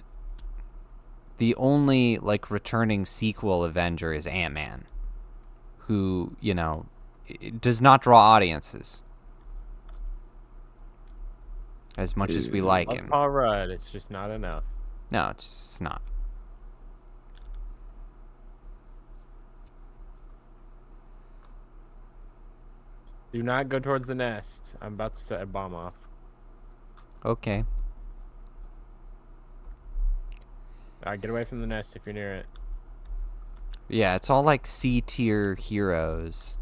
the only like returning sequel Avenger is Ant-Man, who, does not draw audiences as much as we like him. All right, it's just not enough. No, it's not. Do not go towards the nest. I'm about to set a bomb off. Okay. Alright, get away from the nest if you're near it. Yeah, it's all like C-tier heroes,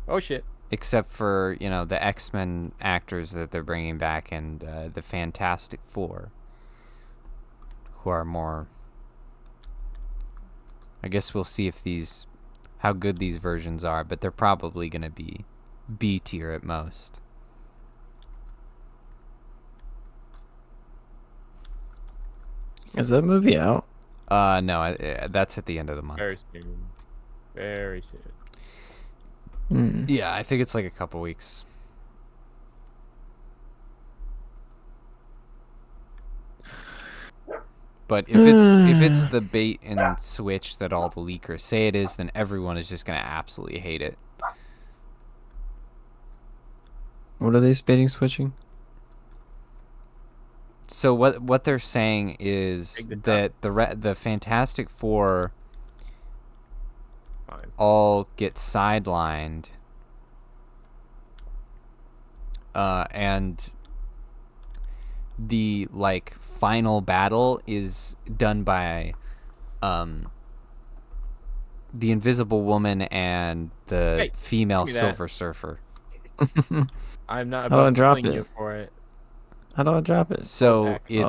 Oh shit. except for, the X-Men actors that they're bringing back and the Fantastic Four, who are more... I guess we'll see how good these versions are, but they're probably going to be B-tier at most. Is that movie out? No, that's at the end of the month. Very soon. Very soon. Yeah, I think it's like a couple weeks. But if it's the bait and switch that all the leakers say it is, then everyone is just gonna absolutely hate it. What are they baiting switching? So what they're saying is Take the that the Fantastic Four Fine. all get sidelined, and the final battle is done by the Invisible Woman and the Hey, female give me that. Silver Surfer. I'm not How do I about drop killing you it? for it. How do I drop it? So Okay.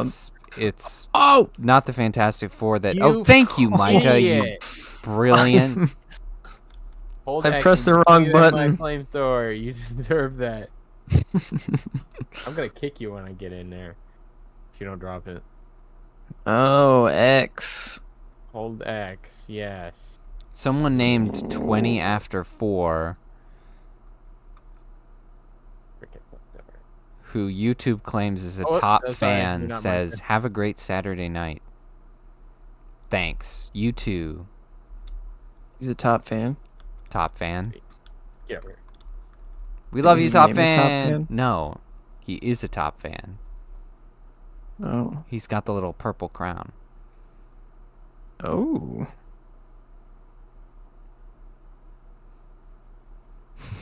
it's Oh! not the Fantastic Four that. You Oh, thank you, Micah. You idiot. brilliant. Hold I X pressed and the wrong give me that button. My flamethrower. You deserve that. I'm gonna kick you when I get in there. If you don't drop it. Oh, X. Hold X. Yes. Someone named 20 after 4, Freaking flamethrower. who YouTube claims is a Oh, top sorry, fan, you're not says, Micah. "Have a great Saturday night." Thanks. You too, He's a top fan. top fan. Get over here. We Think love you, his top name is Top fan. Fan? No, he is a top fan. Oh. He's got the little purple crown. Oh.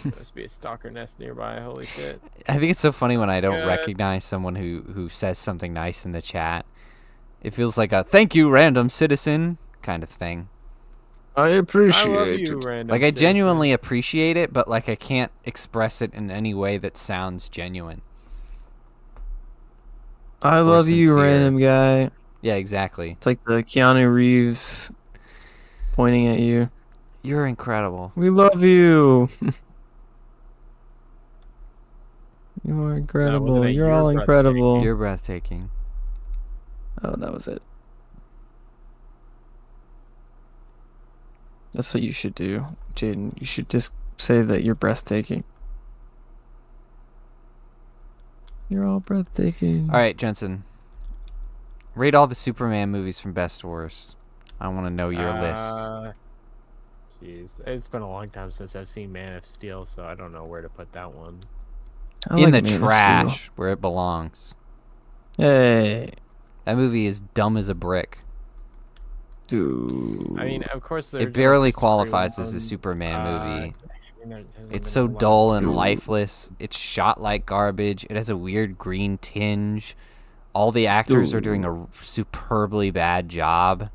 Must be a stalker nest nearby. Holy shit. I think it's so funny when I don't Good. recognize someone who says something nice in the chat. It feels like a "thank you, random citizen" kind of thing. I I appreciate love you, it. random Like I citizen. genuinely appreciate it, but like I can't express it in any way that sounds genuine. I love you, sincere. random guy. Yeah, exactly. It's like the Keanu Reeves pointing at you. You're incredible. We love you. You are incredible. it? You're You're all breathtaking. incredible. You're breathtaking. Oh, that was it. That's what you should do, Jaeden. You should just say that you're breathtaking. You're all breathtaking. All right, Jensen. Rate all the Superman movies from best to worst. I want to know your list. Jeez, it's been a long time since I've seen Man of Steel, so I don't know where to put that one. I In like the Man of Steel. trash where it belongs. Hey, That movie is dumb as a brick. dude. I mean, of course, It barely qualifies as a Superman movie. It's so dull and lifeless. It's shot like garbage. It has a weird green tinge. All the actors are doing a superbly bad job.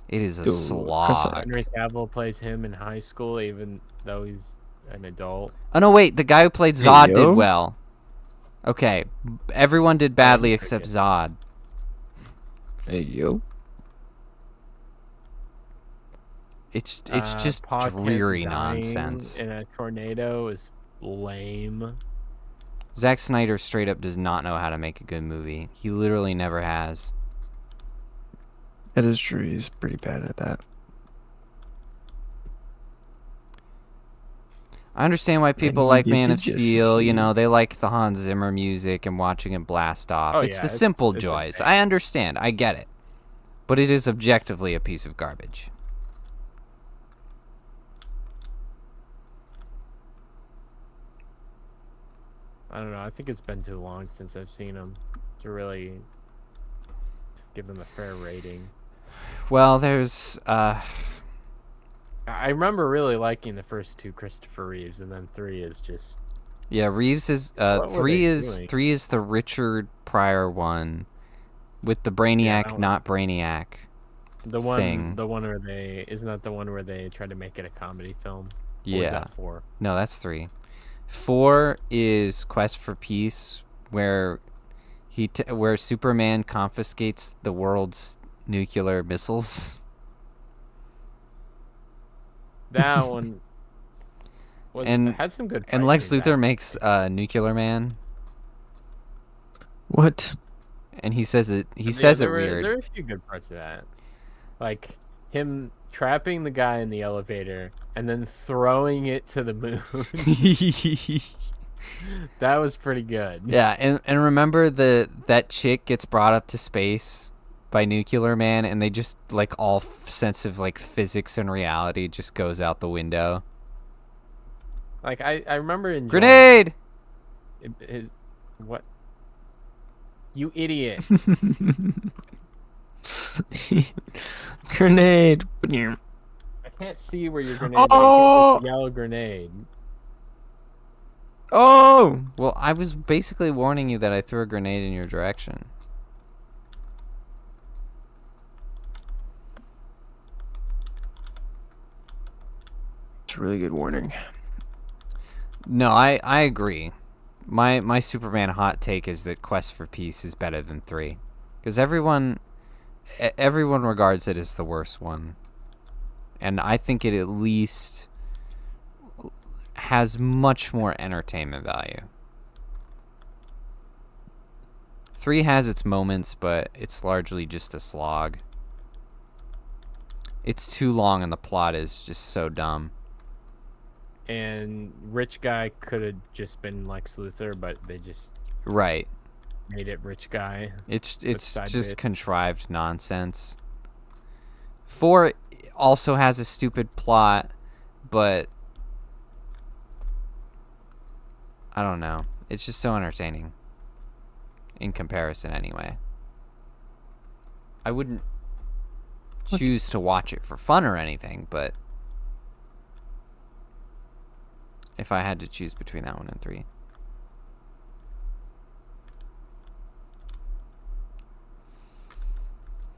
It is a Dude, slog. Henry Cavill plays him in high school, even though he's an adult. Oh no, wait, the guy who played Zod yo. did well. Okay, everyone did badly he except cricket. Zod. Hey, yo. It's just Pa Kent dreary dying nonsense. in a tornado is lame. Zack Snyder straight up does not know how to make a good movie. He literally never has. That is true. He's pretty bad at that. I understand why people he like did Man the of Justice Steel. You know, League. they like the Hans Zimmer music and watching him blast off. Oh, It's yeah, the it's- simple it's joys. insane. I understand. I get it. But it is objectively a piece of garbage. I don't know. I think it's been too long since I've seen them to really give them a fair rating. Well, there's I remember really liking the first two Christopher Reeves, and then 3 is just yeah, Reeves is What were three they is doing? 3 is the Richard Pryor one with the Brainiac, that one. not Brainiac. the one. Thing. The one where they isn't that the one where they tried to make it a comedy film? Or was Yeah. that 4? No, that's 3. 4 is Quest for Peace, where where Superman confiscates the world's nuclear missiles. That one was And- had some good. And fight Lex scenes, Luthor actually. makes Nuclear Man, What? and he says it. He Yeah, says it there were- weird. There were a few good parts of that, like him trapping the guy in the elevator and then throwing it to the moon. That was pretty good. Yeah, and remember that chick gets brought up to space by Nuclear Man, and they just like all sense of like physics and reality just goes out the window. Like I remember enjoying Grenade! his what? You idiot! Grenade. I can't see where your grenade. Oh! Is. Yellow grenade. Oh! Well, I was basically warning you that I threw a grenade in your direction. It's a really good warning. No, I agree. My Superman hot take is that Quest for Peace is better than 3, because everyone regards it as the worst one, and I think it at least has much more entertainment value. 3 has its moments, but it's largely just a slog. It's too long, and the plot is just so dumb. And rich guy could have just been Lex Luthor, but they just Right. Made it rich guy. It's side just bit. contrived nonsense. 4 also has a stupid plot, but I don't know. It's just so entertaining. In comparison, anyway. I wouldn't choose to watch it for fun or anything, but if I had to choose between that one and 3.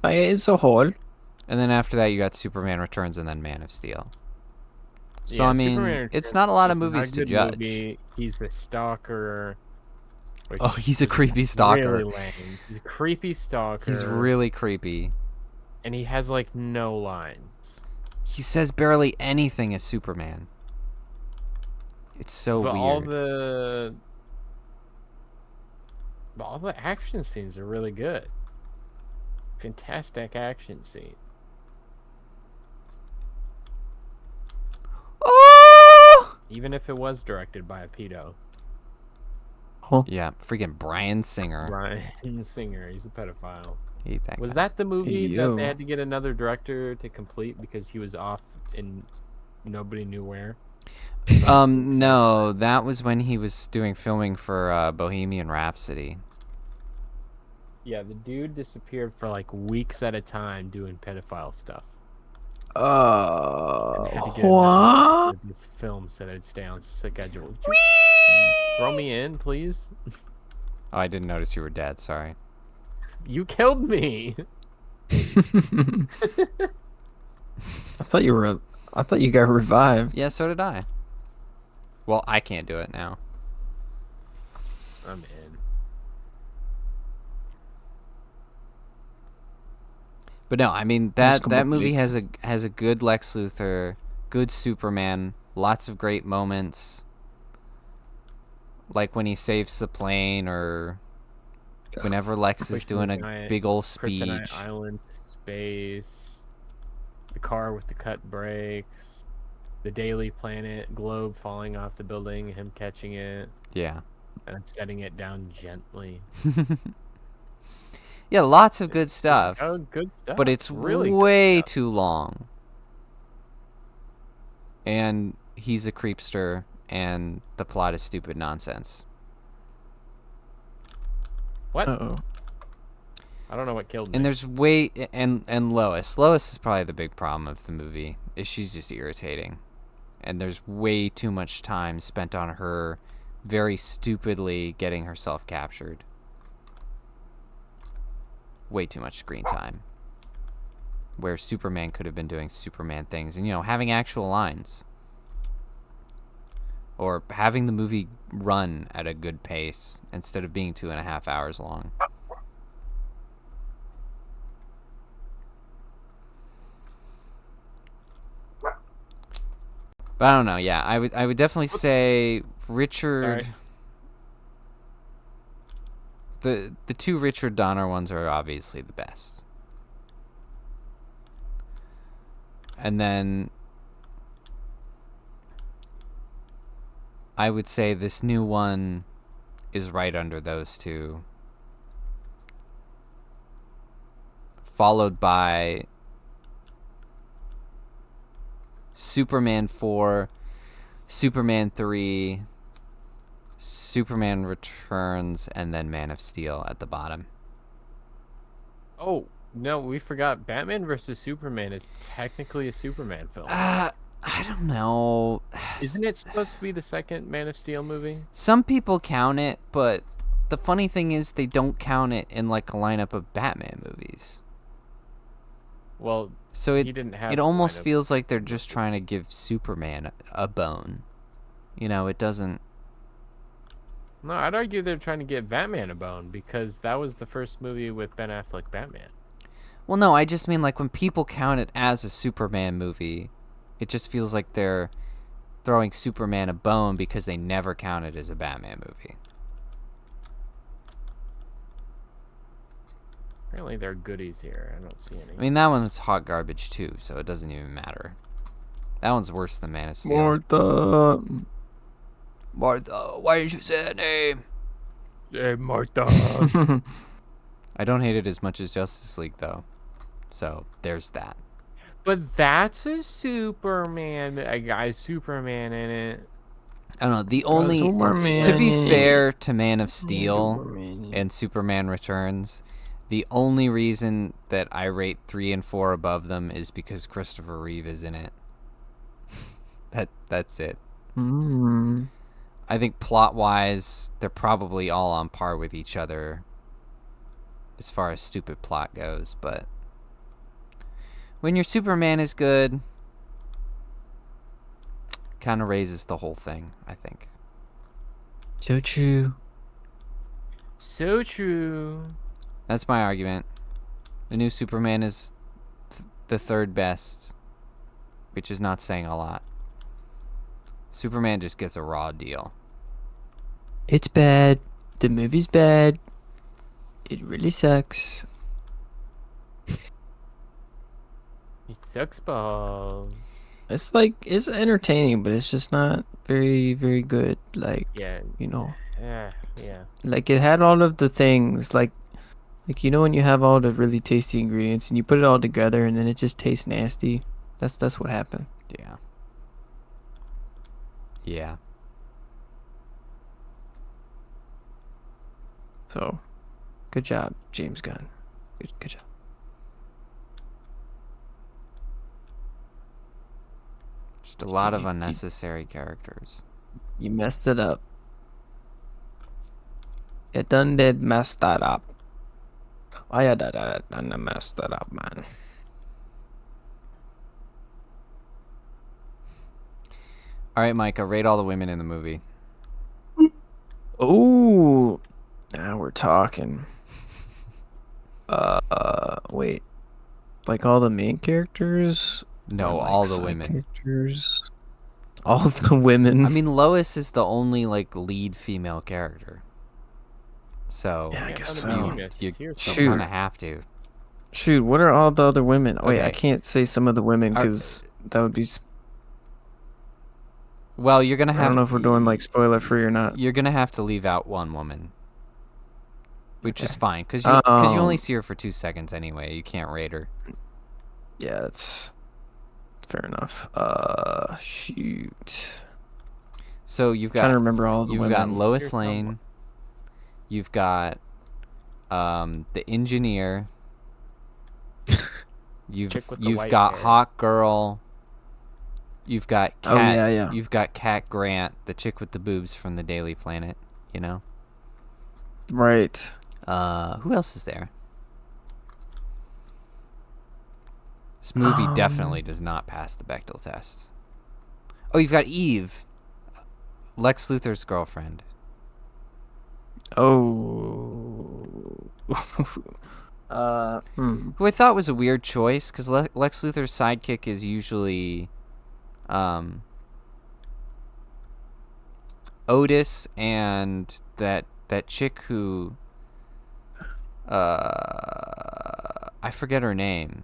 As a whole, And then after that, you got Superman Returns and then Man of Steel. So, Yeah, I mean, Superman it's not a lot of is not a movies to good judge. movie. He's a stalker. which Oh, he's a is creepy stalker. Really lame. He's a creepy stalker. He's really creepy. And he has like no lines. He says barely anything as Superman. It's so But weird. all the action scenes are really good. Fantastic action scene. Oh! Even if it was directed by a pedo. Yeah, freaking Bryan Singer. Bryan Singer, he's a pedophile. Hate that Was guy. that the movie that Yo. they had to get another director to complete because he was off and nobody knew where? No, that was when he was doing filming for Bohemian Rhapsody. Yeah, the dude disappeared for like weeks at a time doing pedophile stuff. And had to get another what? director for this film so that it'd stay on schedule. Would you throw me in, please? Oh, I didn't notice you were dead. Sorry. You killed me. I thought you got revived. Yeah, so did I. Well, I can't do it now. I'm in. But no, I mean Just that movie completely- has a good Lex Luthor, good Superman, lots of great moments. Like when he saves the plane, or whenever Lex is Pushing doing the a giant big old Kryptonite speech. Island, space, the car with the cut brakes, the Daily Planet globe falling off the building, him catching it Yeah. and setting it down gently. Yeah, lots of good stuff. Oh, good stuff. But it's really good way stuff. too long. And he's a creepster, and the plot is stupid nonsense. What? Uh-oh. I don't know what killed me. And there's and Lois. Lois is probably the big problem of the movie. Is she's just irritating. And there's way too much time spent on her very stupidly getting herself captured. Way too much screen time. Where Superman could have been doing Superman things and, having actual lines. Or having the movie run at a good pace instead of being 2.5 hours long. But I don't know. Yeah, I would definitely say Richard. Sorry. The two Richard Donner ones are obviously the best. And then I would say this new one is right under those two. Followed by Superman 4, Superman 3, Superman Returns, and then Man of Steel at the bottom. Oh, no, we forgot Batman versus Superman is technically a Superman film. I don't know. Isn't it supposed to be the second Man of Steel movie? Some people count it, but the funny thing is they don't count it in like a lineup of Batman movies. Well, So he didn't have it the almost lineup. feels like they're just trying to give Superman a bone. It doesn't. No, I'd argue they're trying to give Batman a bone because that was the first movie with Ben Affleck Batman. Well, no, I just mean like when people count it as a Superman movie, it just feels like they're throwing Superman a bone because they never count it as a Batman movie. Apparently, they're goodies here. I don't see any. I mean, that one's hot garbage too, so it doesn't even matter. That one's worse than Man of Steel. Martha. Martha, why didn't you say that name? Hey, Martha. I don't hate it as much as Justice League though, so there's that. But that's a Superman. A guy's Superman in it. I don't know. The only to be fair to Man of Steel and Superman Returns, the only reason that I rate 3 and 4 above them is because Christopher Reeve is in it. That's it. Mm. I think plot-wise, they're probably all on par with each other as far as stupid plot goes, but when your Superman is good, kind of raises the whole thing, I think. So true. So true. That's my argument. The new Superman is the third best, which is not saying a lot. Superman just gets a raw deal. It's bad. The movie's bad. It really sucks. It sucks balls. It's like, it's entertaining, but it's just not very, very good. Like, Yeah. you know, Yeah. like it had all of the things, like you know when you have all the really tasty ingredients and you put it all together and then it just tastes nasty. That's what happened. Yeah. Yeah. So, good job, James Gunn. Good job. Just a lot of unnecessary characters. You messed it up. You done did mess that up. I had done messed that up, man. All right, Micah, rate all the women in the movie. Ooh, now we're talking. Wait, like all the main characters? No, Or, like, all the side women. characters. All the women. I mean, Lois is the only like lead female character. So Yeah, I Yeah, guess none of so. you guys you here, Shoot. kind of have to. Shoot, what are all the other women? Wait, I Okay. can't say some of the women Are- because that would be. Well, you're gonna I have. don't know if we're doing like spoiler free or not. You're gonna have to leave out one woman, which is Okay. fine because you only Um, see her for 2 seconds anyway. You can't rate her. Yeah, that's fair enough. Shoot. So you've Trying to got remember all the you've women. got Lois Here's someone. Lane. You've got the engineer. Chick with the You've white got hair. Hawk Girl. You've got Cat. Oh, yeah. You've got Cat Grant, the chick with the boobs from the Daily Planet. You know. Right. Who else is there? This movie definitely does not pass the Bechdel test. Oh, you've got Eve, Lex Luthor's girlfriend. Oh. Who I thought was a weird choice because Lex Luthor's sidekick is usually Otis and that chick who I forget her name.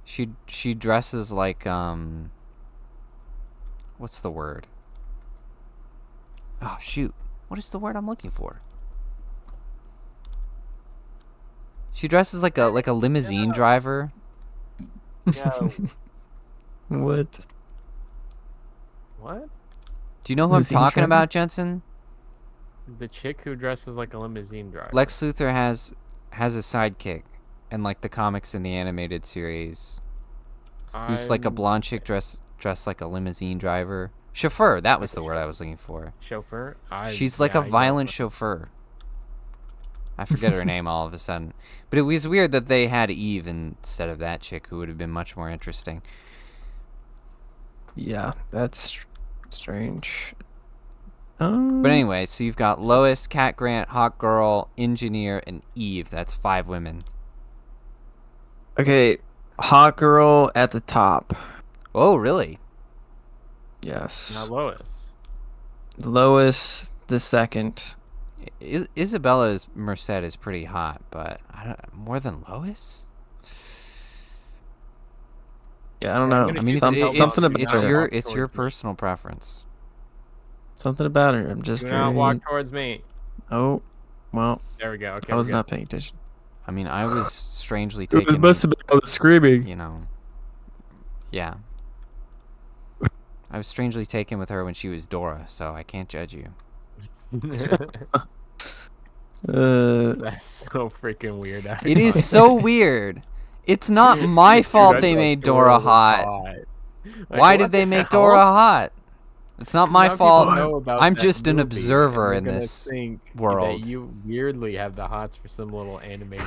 She dresses like what's the word? Oh shoot. What is the word I'm looking for? She dresses like a limousine driver. No. What? What? Do you know who I'm Limousine talking driver? about, Jensen? The chick who dresses like a limousine driver. Lex Luthor has a sidekick in like the comics and the animated series. Who's like a blonde chick dressed like a limousine driver. Chauffeur, that was the word I was looking for. Chauffeur. She's like a violent chauffeur. I forget her name all of a sudden. But it was weird that they had Eve instead of that chick who would have been much more interesting. Yeah, that's strange. But anyway, so you've got Lois, Cat Grant, Hawk Girl, Engineer, and Eve. That's 5 women. Okay, Hot Girl at the top. Oh, really? Yes. Not Lois. Lois the second. Isabella Merced is pretty hot, but more than Lois? Yeah, I don't Yeah, I'm know. gonna I mean, Something about her. it's your personal preference. Something about her. I'm just Do very. not walk towards me. Oh, well, There we go. Okay, I we're was good. not paying attention. I mean, I was strangely It taken. must have been all the screaming. You know. Yeah. I was strangely taken with her when she was Dora, so I can't judge you. That's so freaking weird. It is so weird. It's not my fault they made Dora hot. Why did they make Dora hot? It's not my fault. I'm just an observer in this world. That you weirdly have the hots for some little animated.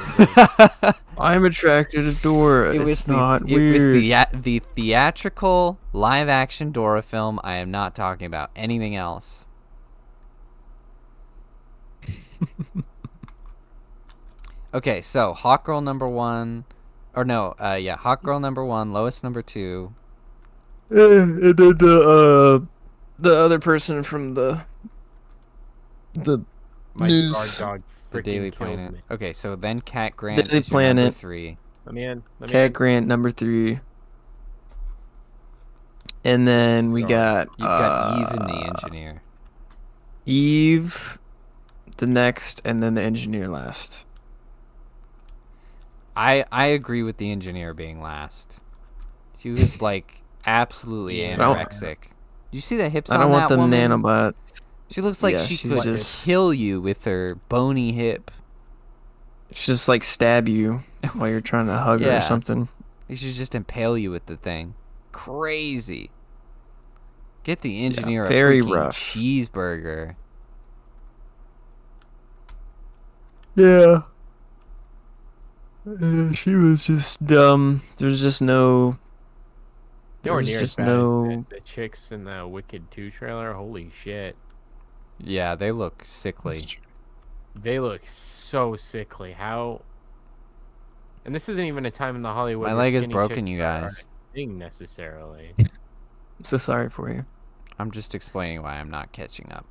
I'm attracted to Dora. It's not weird. It was the theatrical live-action Dora film. I am not talking about anything else. Okay, so Hot Girl number 1, or no, Hot Girl number 1, Lois number 2. And then the other person from the My news. guard dog The Daily freaking killed Planet. me. Okay, so then Cat Grant Daily is your number Planet. 3. Let me in. Cat Grant number 3. And then we got You've got Eve and the Engineer. Eve, the next, and then the Engineer last. I agree with the Engineer being last. She was like absolutely anorexic. Do you see the hips on that woman? I don't want them nanobots. She looks like she could kill you with her bony hip. She's just like stab you while you're trying to hug her or something. She should just impale you with the thing. Crazy. Get the Engineer a freaking cheeseburger. Yeah. She was just dumb. There's just no. There's just no. The chicks in the Wicked 2 trailer. Holy shit. Yeah, they look sickly. They look so sickly. How? And this isn't even a time in the Hollywood. My leg is broken, you guys. Thing necessarily. I'm so sorry for you. I'm just explaining why I'm not catching up.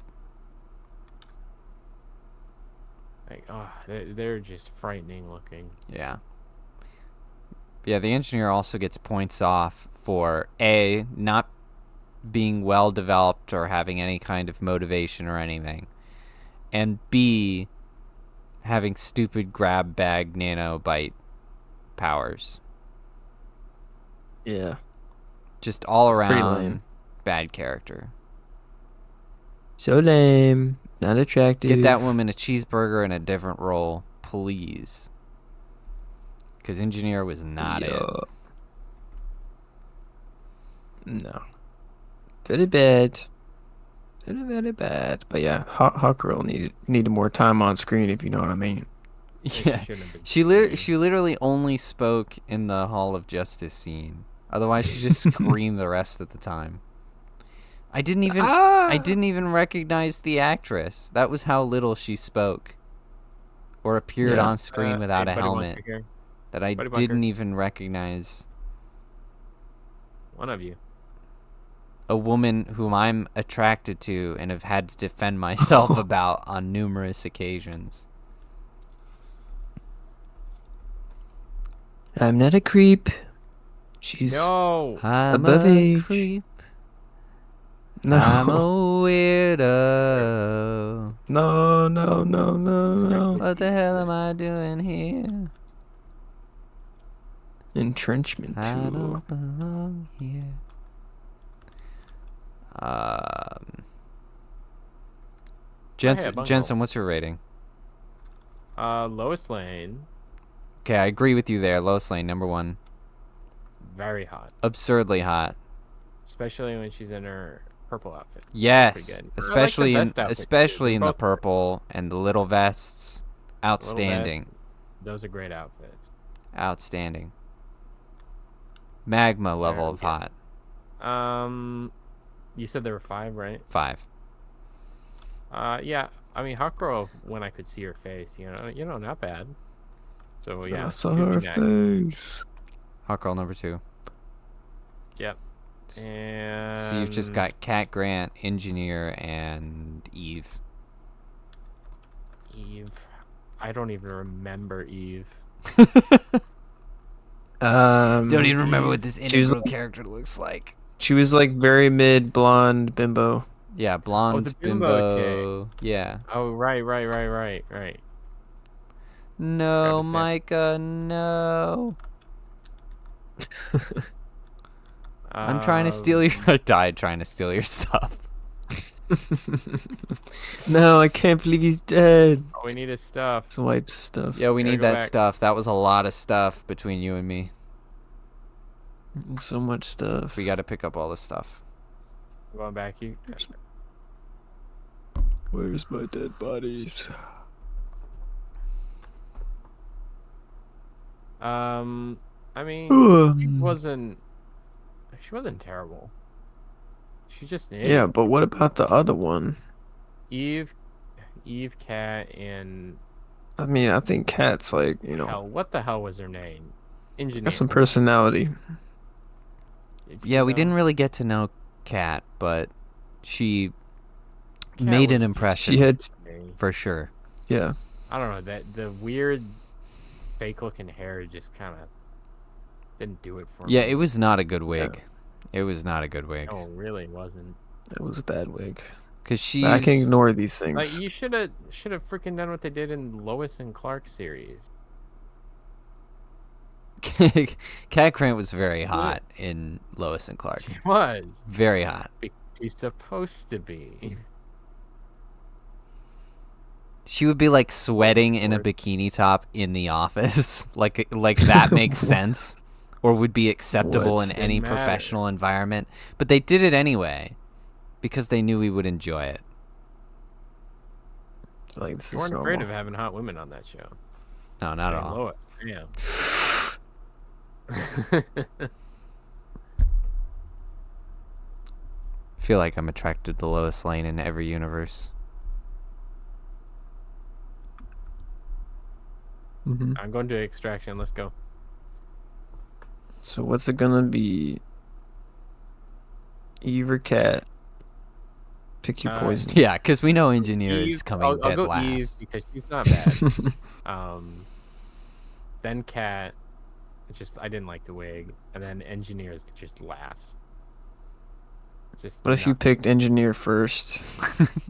Like, oh, they're just frightening looking. Yeah. Yeah, the Engineer also gets points off for A, not being well developed or having any kind of motivation or anything, and B, having stupid grab bag nanobite powers. Yeah. Just all It's pretty around lame. bad character. So lame. Not attractive. Get that woman a cheeseburger in a different role, please. Because Engineer was not it. No. Very bad. Very bad. But yeah, Hot Girl needed more time on screen, if you know what I mean. Yeah. She literally only spoke in the Hall of Justice scene. Otherwise, she just screamed the rest of the time. I didn't even recognize the actress. That was how little she spoke or appeared on screen without a helmet. That I didn't even recognize. One of you. A woman whom I'm attracted to and have had to defend myself about on numerous occasions. I'm not a creep. She's No. I'm above a age. creep. No. I'm a weirdo. No. What the hell am I doing here? Entrenchment I tool. don't belong here. Jensen, what's your rating? Lois Lane. Okay, I agree with you there. Lois Lane, number 1. Very hot. Absurdly hot. Especially when she's in her purple outfit. Yes, Pretty good. especially I like the vest outfit, especially too. in They're the both purple and the little vests. Outstanding. Little vest. Those are great outfits. Outstanding. Magma level of hot. You said there were 5, right? 5. Yeah. I mean, Hot Girl, when I could see her face, not bad. So yeah. I saw her face. Hot Girl number 2. Yep. And So you've just got Cat Grant, Engineer, and Eve. Eve. I don't even remember Eve. Don't even remember what this intro character looks like. She was like very mid blonde bimbo. Yeah, Oh, blonde the bimbo chick. bimbo. Yeah. Oh, right. No, Grab a sample. Micah, no. I'm trying to steal your. I died trying to steal your stuff. No, I can't believe he's dead. All we need is stuff. Swipe stuff. Yeah, we Gotta need go that back. stuff. That was a lot of stuff between you and me. So much stuff. We got to pick up all this stuff. Going back. Where's my dead bodies? I mean, she wasn't terrible. She just an Yeah, idiot. but what about the other one? Eve, Cat, and I mean, I think Kat's like, hell, what the hell was her name? Engineer. got some personality. Yeah, we know? didn't really get to know Kat, but she Kat made an was impression She had, for sure. yeah. I don't know, that the weird fake looking hair just kind of didn't do it for me. Yeah, it was not a good wig. It was not a good wig. No, it really wasn't. It was a bad wig. Cause she's. I can ignore these things. Like, you should have freaking done what they did in Lois and Clark series. Cat Grant was very hot in Lois and Clark. She was. Very hot. She's supposed to be. She would be like sweating in a bikini top in the office, like that makes sense, or would be acceptable in any Didn't matter. professional environment. But they did it anyway, because they knew we would enjoy it. Like, this You is weren't normal. afraid of having hot women on that show. No, not at And all. Lois, damn. I feel like I'm attracted to Lois Lane in every universe. Mhm. I'm going to Extraction. Let's go. So what's it gonna be? Eve or Cat? Pick your poison. Yeah, because we know Engineer is Eve- coming I'll dead go last. Eve because she's not bad. Then Cat. I didn't like the wig, and then Engineer's just last. What if you picked Engineer first?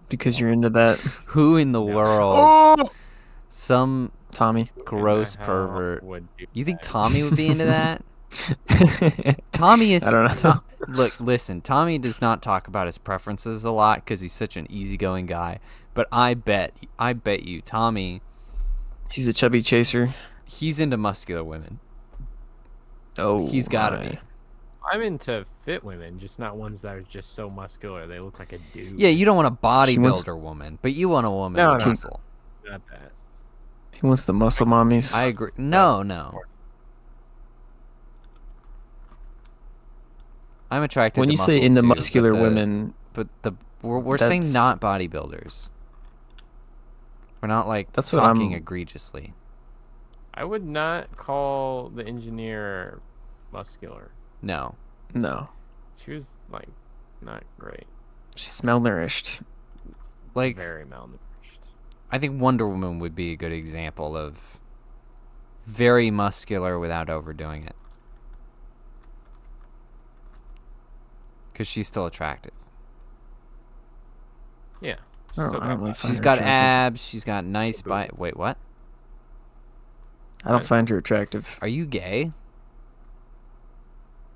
Because you're into that. Who in the No. world? Some Tommy. gross pervert. Would do You think that? Tommy would be into that? Tommy is. I don't know. Look, listen. Tommy does not talk about his preferences a lot because he's such an easygoing guy. But I bet you, Tommy, He's a chubby chaser. he's into muscular women. Oh, He's gotta my. be. I'm into fit women, just not ones that are just so muscular they look like a dude. Yeah, you don't want a She wants- bodybuilder woman, but you want a woman No, with no. muscle. Not that. He wants the muscle mommies. I agree. No. I'm attracted when to you say muscle into too, muscular but women, we're saying that's- not bodybuilders. We're not like That's what talking I'm- egregiously. I would not call the Engineer muscular. No. no. She was like not great. She's malnourished. Like Very malnourished. I think Wonder Woman would be a good example of very muscular without overdoing it. Cuz she's still attractive. Yeah. Oh, still I don't really got find She's her got attractive. abs, she's got nice Boo. bite. Wait, what? I don't find her attractive. Are you gay?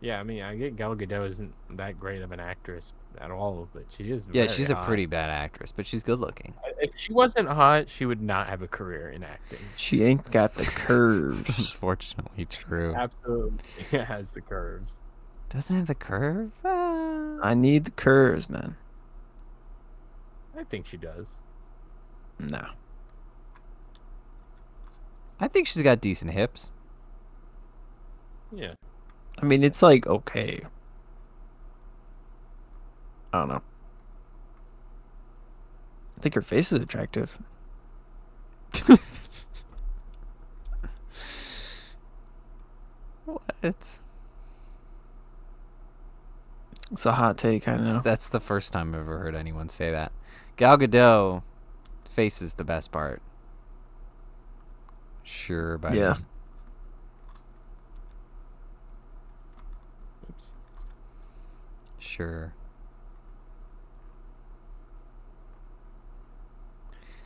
Yeah, I mean, I get Gal Gadot isn't that great of an actress at all, but she is. Yeah, very she's a hot. pretty bad actress, but she's good looking. If she wasn't hot, she would not have a career in acting. She ain't got the It's curves. unfortunately true. Absolutely has the curves. Doesn't have the curve? I need the curves, man. I think she does. No. I think she's got decent hips. Yeah. I mean, it's like, okay. I don't know. I think her face is attractive. What? It's a hot take, I know. That's the first time I've ever heard anyone say that. Gal Gadot, face is the best part. Sure, buddy. Yeah. Oops. Sure.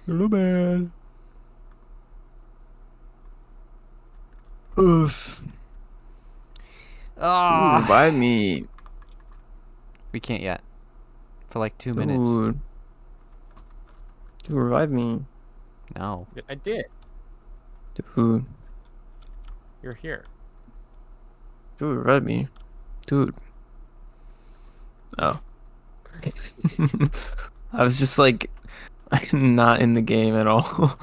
Hello, man. Oof. Dude, Ah, revive me. we can't yet. For like 2 minutes. Dude. Dude, revive me. No. I did. Dude. You're here. Dude, revive me. Dude. Oh. I was just like not in the game at all.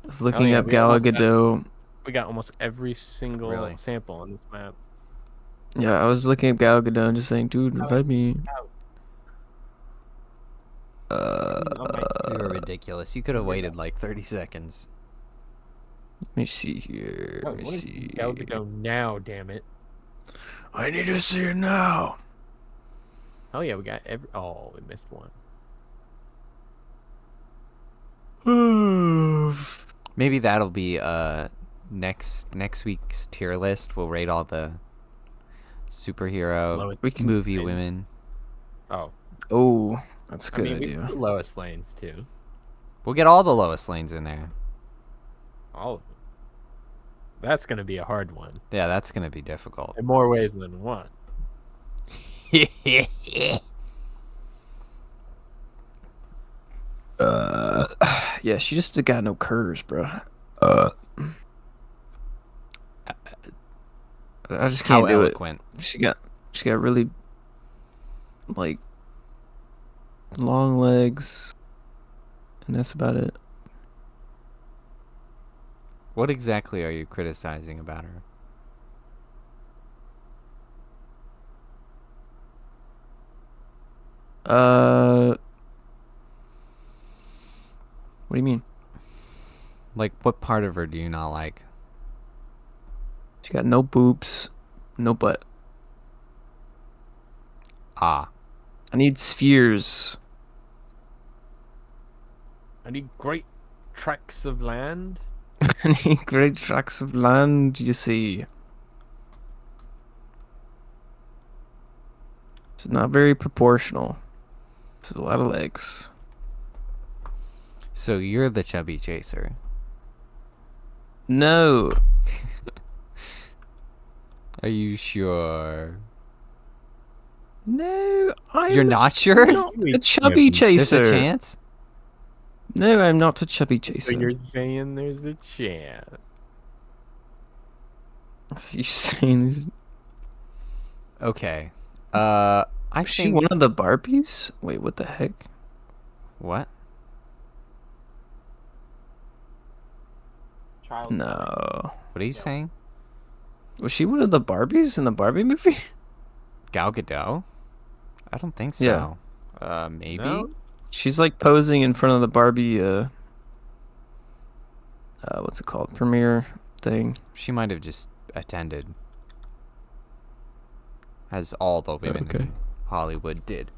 I was looking yeah, up we almost got- Gadot. We got almost every single Really? sample on this map. Yeah, I was looking up Gal Gadot and just saying, dude, revive me. On my You were ridiculous. You could have waited like 30 seconds. Let me see here. Oh, Let me what is see. Go now, damn it. I need to see it now. Oh yeah, we got every. Oh, we missed one. Maybe that'll be next week's tier list. We'll rate all the superhero Lowest movie lanes. women. Oh, Oh, that's a I good mean, we idea. put lowest lanes too. We'll get all the lowest lanes in there. All of them. That's gonna be a hard one Yeah, that's gonna be difficult. in more ways than one. Yeah, she just got no curves, bro. I just How can't do eloquent. it. She got really like long legs, and that's about it. What exactly are you criticizing about her? What do you mean? Like, what part of her do you not like? She got no boobs, no butt. Ah. I need spheres. I need great tracts of land. I need great tracts of land, you see. It's not very proportional. It's a lot of legs. So you're the chubby chaser. No. Are you sure? No, You're not sure? not a chubby There's chaser. a chance? No, I'm not a chubby So chaser. you're saying there's a chance? So you're saying there's... Okay. I Was she think... one of the Barbies? Wait, what the heck? What? Child. No. What are you saying? Was she one of the Barbies in the Barbie movie? Gal Gadot? I don't think Yeah. so. Maybe? No? She's like posing in front of the Barbie, what's it called? Premiere thing. She might have just attended. As all the women Okay. in Hollywood did.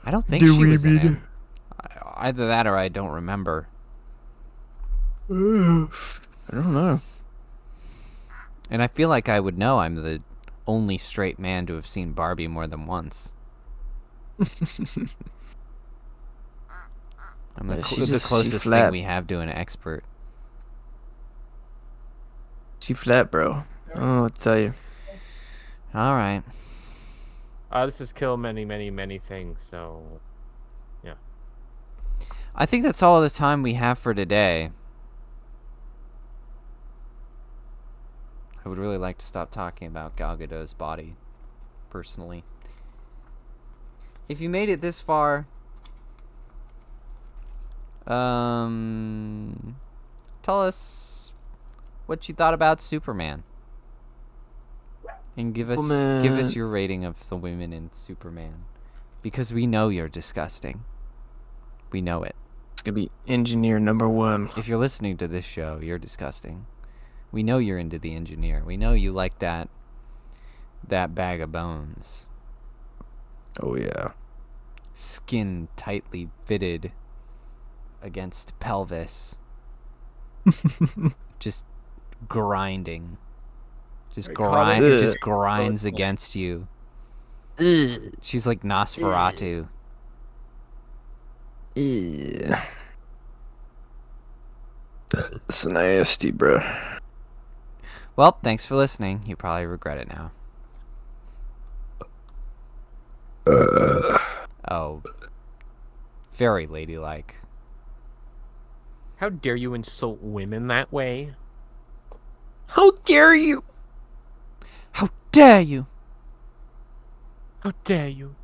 I don't think she was in it. Either that or I don't remember. I don't know. And I feel like I would know. I'm the only straight man to have seen Barbie more than once. I'm the, Yeah, the closest thing flat. we have to an expert. She flat, bro. I don't know what to tell you. All right. This is kill many, many, many things. So, yeah. I think that's all the time we have for today. I would really like to stop talking about Gal Gadot's body, personally. If you made it this far, tell us what you thought about Superman, and give us your rating of the women in Superman, because we know you're disgusting. We know it. It's gonna be engineer number 1. If you're listening to this show, you're disgusting. We know you're into the engineer. We know you like that bag of bones. Oh yeah. Skin tightly fitted against pelvis. Just grinding. Just Ugh. grinds against you. She's like Nosferatu. Yeah. It's nasty, bro. Well, thanks for listening. You probably regret it now. Oh, very ladylike. How dare you insult women that way? How dare you? How dare you? How dare you?